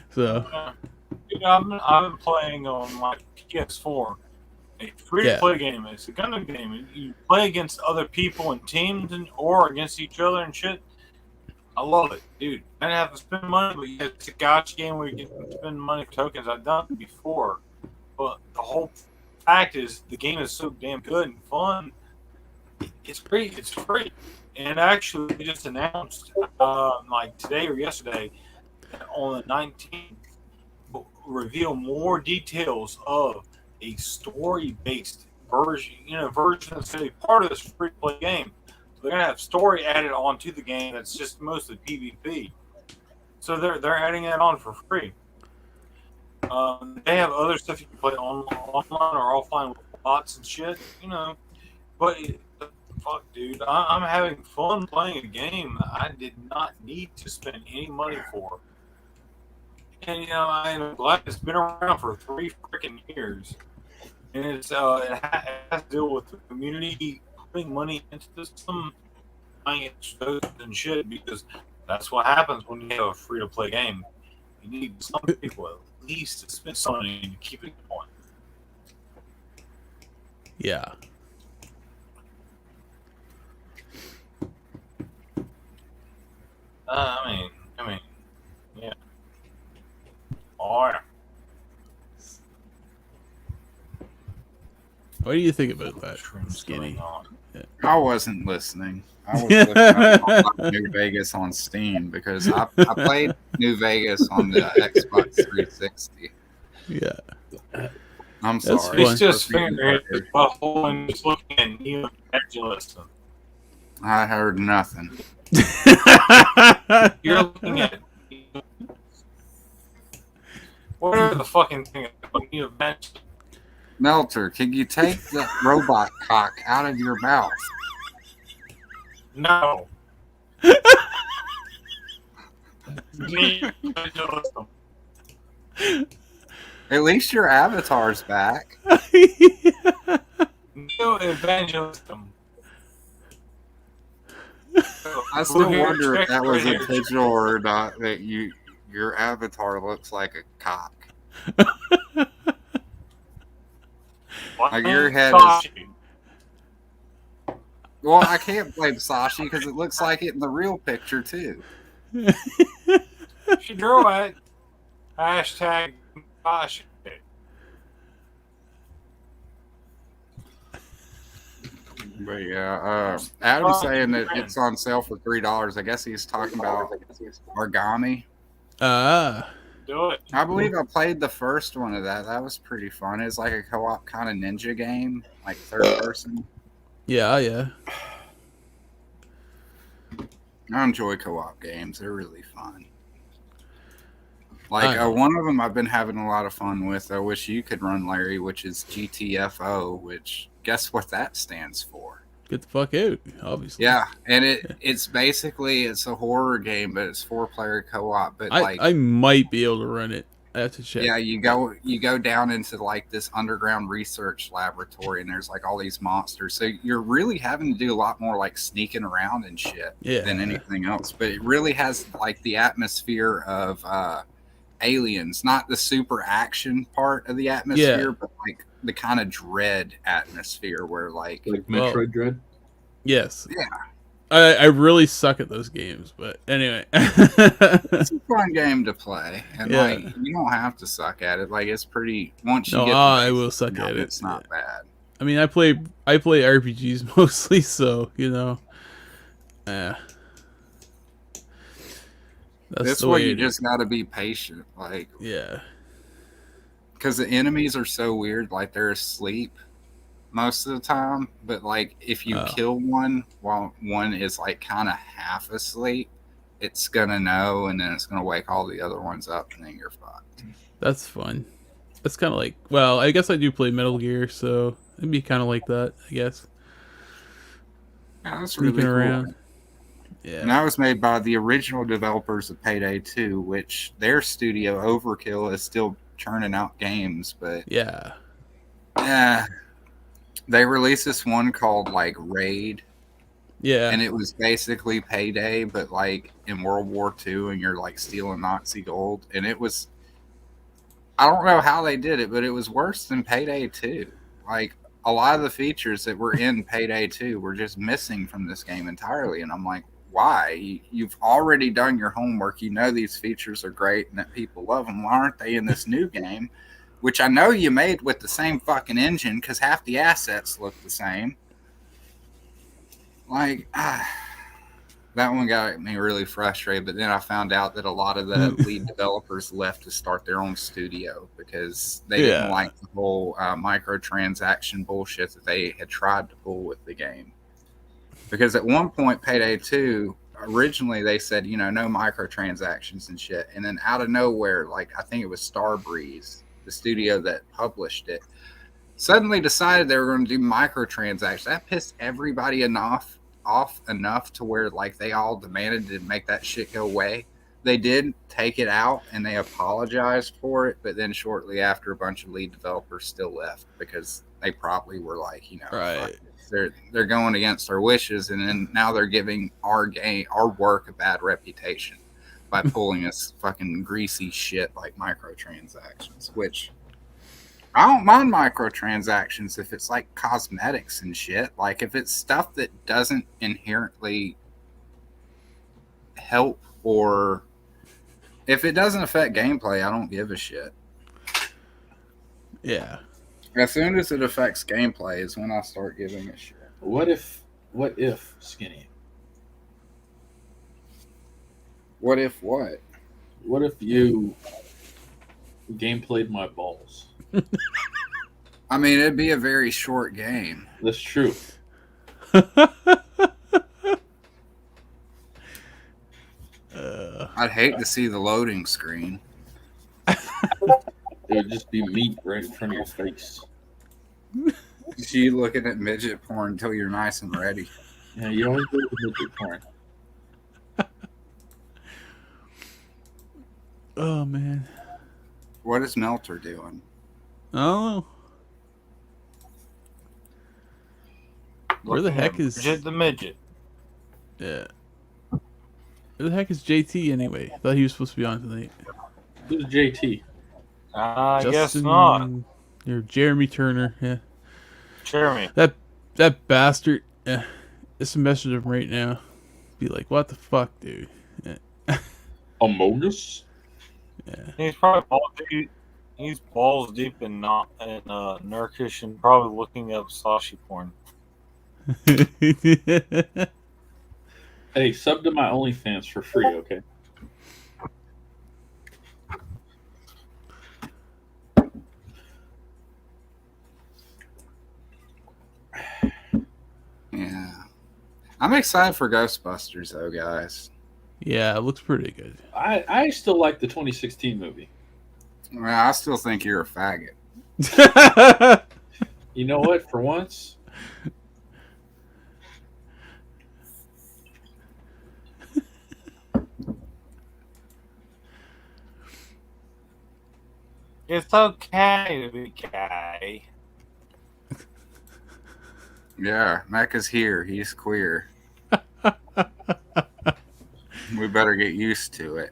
So. I've been playing on my PS4. A free-to-play game. It's a gun game. You play against other people and teams, or against each other and shit. I love it, dude. I didn't have to spend money, but it's a gotcha game where you can spend money for tokens. I've done it before, but the whole fact is the game is so damn good and fun. It's free. It's free, and actually, they just announced like today or yesterday on the 19th, reveal more details of a story-based version. Version that's going to be part of this free-to-play game. They're gonna have story added onto the game that's just mostly PvP. So they're adding that on for free. They have other stuff you can play online or offline with bots and shit, But fuck, dude, I'm having fun playing a game I did not need to spend any money for. And I'm glad it's been around for 3 freaking years. And it has to deal with the community putting money into the system, buying it and shit, because that's what happens when you have a free-to-play game. You need some people at least to spend some money to keep it going. Yeah. I mean, yeah. All right. What do you think about that, Shrooms Skinny? going on. I wasn't listening. I was looking up New Vegas on Steam because I played New Vegas on the Xbox 360. Yeah. I'm That's sorry. fun. He's just fingering his butthole and just looking at Neil evangelism. I heard nothing. You're looking at whatever the fucking thing is. Neil evangelism. Melter, can you take that robot cock out of your mouth? No. Neil evangelism. At least your avatar's back. Neil evangelism. I still wonder if that was intentional or not. That your avatar looks like a cock. Like your head is. Well, I can't blame Sashi because it looks like it in the real picture too. She drew it. Hashtag Sashi. But yeah, Adam's saying that it's on sale for $3. I guess he's talking about Origami. Do it. I believe I played the first one of that. That was pretty fun. It's like a co-op kind of ninja game, like third person. Yeah. I enjoy co-op games. They're really fun. Like one of them I've been having a lot of fun with. I wish you could run, Larry, which is GTFO, which guess what that stands for? Get the fuck out, obviously. Yeah, and it's basically it's a horror game, but it's 4-player co-op. But I might be able to run it. I have to check. Yeah, you go down into like this underground research laboratory, and there's like all these monsters. So you're really having to do a lot more like sneaking around and shit than anything else. But it really has like the atmosphere of Aliens, not the super action part of the atmosphere, but like the kind of dread atmosphere where like Metroid Dread. Yes. Yeah. I really suck at those games, but anyway. It's a fun game to play, and like you don't have to suck at it. Like it's pretty. Once you get, I will suck at it. It's not bad. I mean, I play RPGs mostly, so you know. Yeah. That's why you just got to be patient, like because the enemies are so weird. Like they're asleep most of the time, but like if you kill one while one is like kind of half asleep, it's gonna know, and then it's gonna wake all the other ones up, and then you're fucked. That's fun. That's kind of like, well, I guess I do play Metal Gear, so it'd be kind of like that, I guess. Yeah, that's really cool. Around. Yeah. And that was made by the original developers of Payday 2, which their studio Overkill is still churning out games, but they released this one called like Raid. Yeah. And it was basically Payday, but like in World War II, and you're like stealing Nazi gold. And it was, I don't know how they did it, but it was worse than Payday 2. Like a lot of the features that were in Payday 2 were just missing from this game entirely. And I'm like, why? You've already done your homework. You know these features are great and that people love them. Why aren't they in this new game? Which I know you made with the same fucking engine because half the assets look the same. Like, that one got me really frustrated. But then I found out that a lot of the lead developers left to start their own studio because they didn't like the whole microtransaction bullshit that they had tried to pull with the game. Because at one point, Payday 2, originally they said, you know, no microtransactions and shit. And then out of nowhere, like I think it was Starbreeze, the studio that published it, suddenly decided they were going to do microtransactions. That pissed everybody off enough to where like they all demanded to make that shit go away. They did take it out and they apologized for it, but then shortly after, a bunch of lead developers still left because they probably were like, you know, they're going against our wishes, and then now they're giving our work a bad reputation by pulling us fucking greasy shit like microtransactions, which I don't mind microtransactions if it's like cosmetics and shit. Like if it's stuff that doesn't inherently help, or if it doesn't affect gameplay, I don't give a shit. Yeah. As soon as it affects gameplay is when I start giving a shit. What if Skinny? What if what? What if you gameplayed my balls? I mean, it'd be a very short game. That's true. I'd hate to see the loading screen. It would just be meat right in front of your face. You looking at midget porn until you're nice and ready. Yeah, you always do it with midget porn. Oh man. What is Melter doing? Oh. Where the Looking heck at is Bridget the midget? Yeah. Where the heck is JT anyway? I thought he was supposed to be on tonight. Who's JT? I guess not. Or Jeremy Turner, yeah. Jeremy. That bastard. Yeah. Just message him right now. Be like, what the fuck, dude? Yeah. Among Us? Yeah. He's probably balls deep in Nurkish and probably looking up Sashi porn. Hey, sub to my OnlyFans for free, okay? Yeah. I'm excited for Ghostbusters, though, guys. Yeah, it looks pretty good. I still like the 2016 movie. Well, I still think you're a faggot. You know what? For once, It's okay to be gay. Yeah, Mecca's here. He's queer. We better get used to it.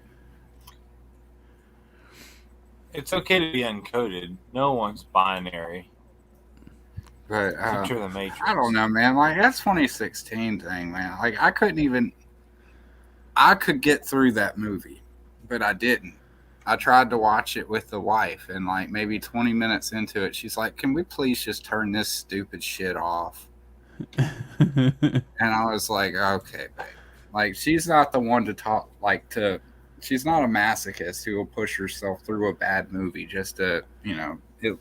It's okay to be uncoded. No one's binary. But Enter the Matrix. I don't know, man. Like, that 2016 thing, man. Like, I could get through that movie, but I didn't. I tried to watch it with the wife, and like maybe 20 minutes into it, she's like, "Can we please just turn this stupid shit off?" And I was like, "Okay, babe." Like, she's not the one to talk, she's not a masochist who will push herself through a bad movie just to,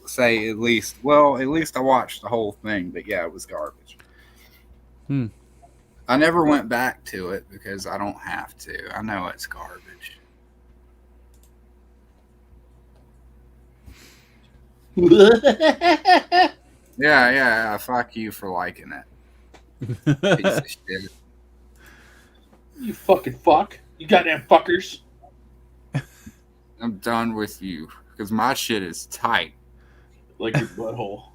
say at least I watched the whole thing, but yeah, it was garbage. I never went back to it because I don't have to. I know it's garbage. Yeah, fuck you for liking it. Piece of shit. you fucking fuck. You goddamn fuckers. I'm done with you because my shit is tight. Like your butthole.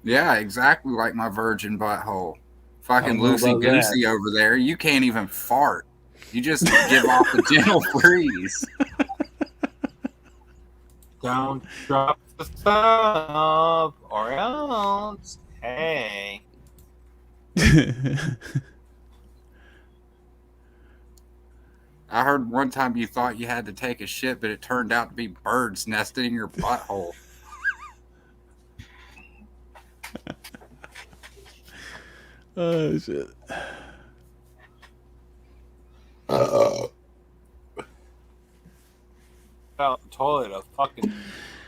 Yeah, exactly like my virgin butthole. Fucking I don't know about loosey-goosey over there. You can't even fart. You just give off a gentle breeze. Don't drop the sub or else. Hey. I heard one time you thought you had to take a shit, but it turned out to be birds nesting in your butthole. Oh, shit. Out the toilet, a fucking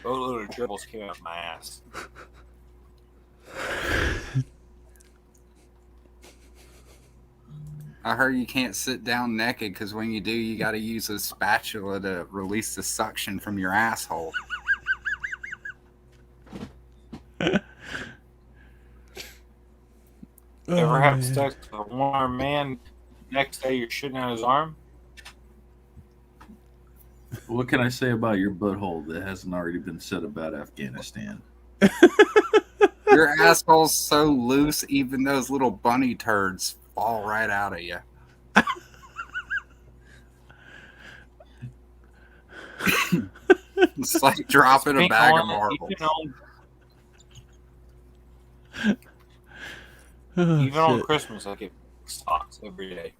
boatload of dribbles came out of my ass. I heard you can't sit down naked because when you do, you got to use a spatula to release the suction from your asshole. Ever have sex with a warm man? Next day, you're shitting out his arm. What can I say about your butthole that hasn't already been said about Afghanistan? Your asshole's so loose, even those little bunny turds fall right out of you. It's like dropping a bag of marbles. Even on Christmas, I get socks every day.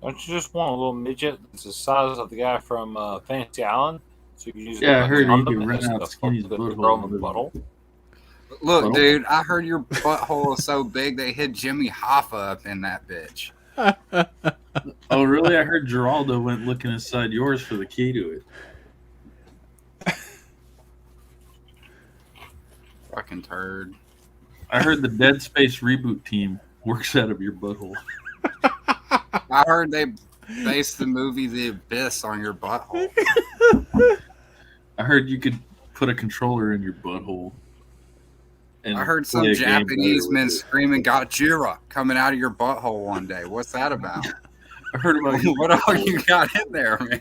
Don't you just want a little midget that's the size of the guy from Fantasy Island? So you can use it Yeah, I like a heard you condom can and rent just out fuck Skinny's the girl in the butthole. butthole. Look, Butthole? dude, I heard your butthole is so big they hid Jimmy Hoffa up in that bitch. Oh, really? I heard Geraldo went looking inside yours for the key to it. Fucking turd. I heard the Dead Space reboot team works out of your butthole. I heard they based the movie The Abyss on your butthole. I heard you could put a controller in your butthole. And I heard play some a game Japanese better men with it. screaming Godzilla coming out of your butthole one day. What's that about? I heard about your What all you got in there, man?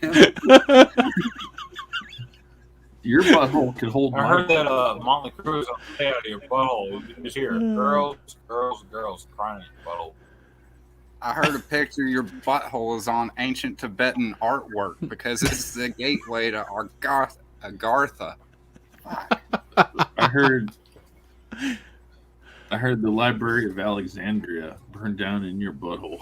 Your butthole could hold I my heard that Motley Crue is on the out of your butthole. You can just hear girls, girls, girls crying in your butthole. I heard a picture of your butthole is on ancient Tibetan artwork because it's the gateway to Agartha. I heard the Library of Alexandria burned down in your butthole.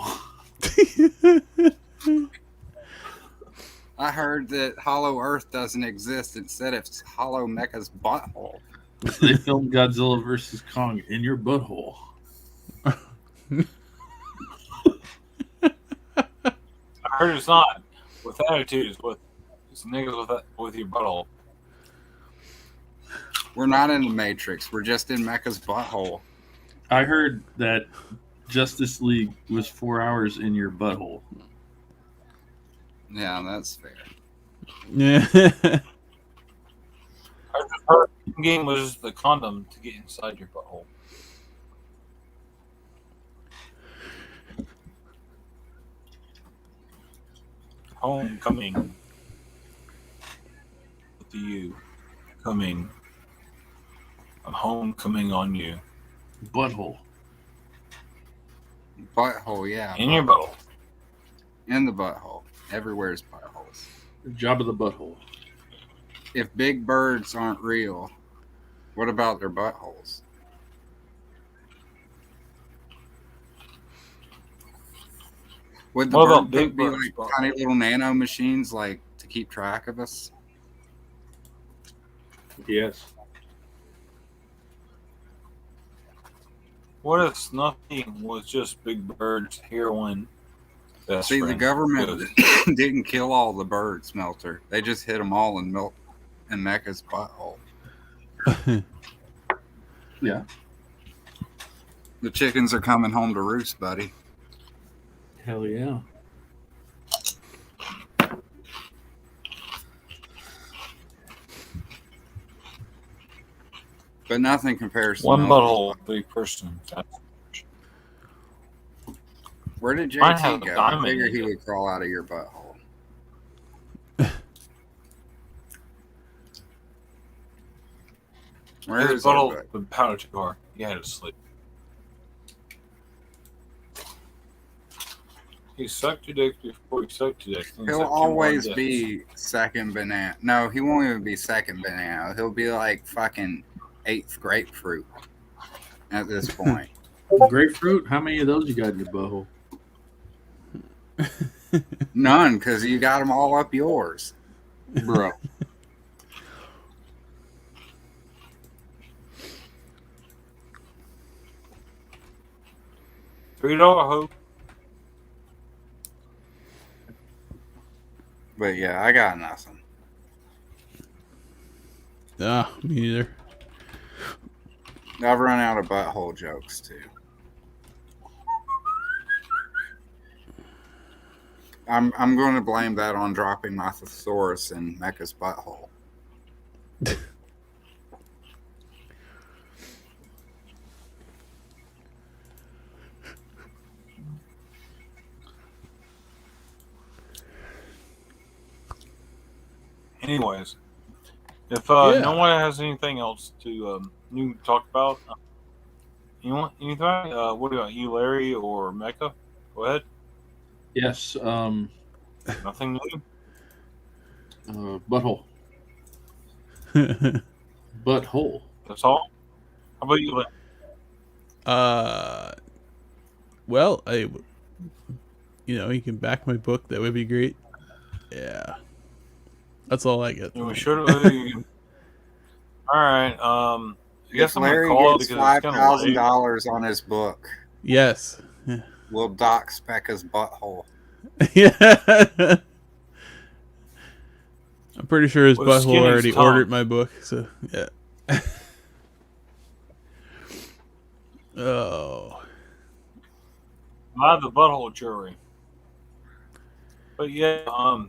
I heard that Hollow Earth doesn't exist. Instead, it's Hollow Mecha's butthole. They filmed Godzilla vs. Kong in your butthole. I heard it's not with attitudes, it's niggas with your butthole. We're not in the Matrix. We're just in Mecha's butthole. I heard that Justice League was 4 hours in your butthole. Yeah, that's fair. Yeah. I just heard the game was the condom to get inside your butthole. Homecoming with you coming. A homecoming on you. Butthole. Butthole, yeah. In your butthole. In the butthole. Everywhere's buttholes. Job of the butthole. If big birds aren't real, what about their buttholes? Would the What about bird big be birds' like buttholes? tiny little nano machines like to keep track of us? Yes. What if Snuffy was just Big Bird's heroin best See, the friend? government Good. didn't kill all the birds, Melter. They just hit them all in Mecca's butthole. Yeah. The chickens are coming home to roost, buddy. Hell yeah. But nothing compares to One Melter's butthole, 3 persons. Where did Mine has JT a go? I diamond figured in he it. would crawl out of your butthole. Where His is our butthole butt? been powder too hard. He had to sleep. He sucked your dick before he sucked your dick. He'll always be second banana. No, he won't even be second banana. He'll be like fucking 8th grapefruit at this point. Grapefruit? How many of those you got in your butthole? None, because you got them all up yours. Bro. $3 hope. But yeah, I got nothing. Ah, me neither. I've run out of butthole jokes too. I'm going to blame that on dropping my thesaurus in Mecca's butthole. Anyways, if Yeah. no one has anything else to new talk about, you want anything? What about you, Larry or Mecca? Go ahead. Yes. Nothing new. Butthole. Butthole. That's all. How about you, Larry? Well, you can back my book, that would be great. Yeah. That's all I get. Yeah, we should have. All right. I guess If I'm gonna Larry call it gets because it's kind of late. $5,000 on his book, Yes. Yeah. we'll dock Becca's butthole. Yeah. I'm pretty sure his Well, butthole Skinny's already tongue. ordered my book, so yeah. Oh. Buy the butthole jury. But yeah, all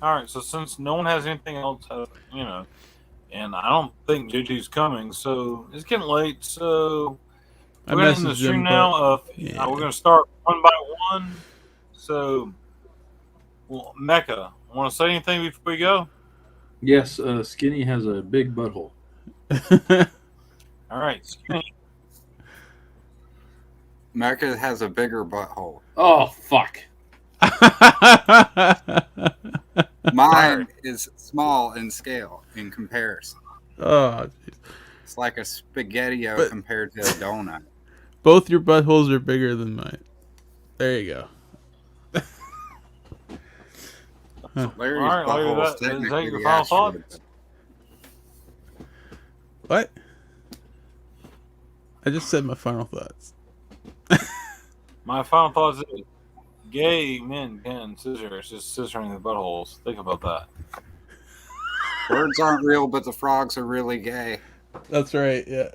right. So since no one has anything else, and I don't think JJ's coming, so it's getting late. So I we're gonna end the messaged stream him, now. but- yeah. We're gonna start one by one. So, well, Mecca, want to say anything before we go? Yes, Skinny has a big butthole. All right, Skinny. Mecca has a bigger butthole. Oh, fuck. Mine is small in scale in comparison. Oh, geez. It's like a spaghetti-o But- compared to a donut. Both your buttholes are bigger than mine. There you go. Larry's All right, Larry, butthole is is that technically your the final asteroid. thoughts? What? I just said my final thoughts. My final thoughts is gay men can scissors, just scissoring the buttholes. Think about that. Birds aren't real, but the frogs are really gay. That's right, yeah.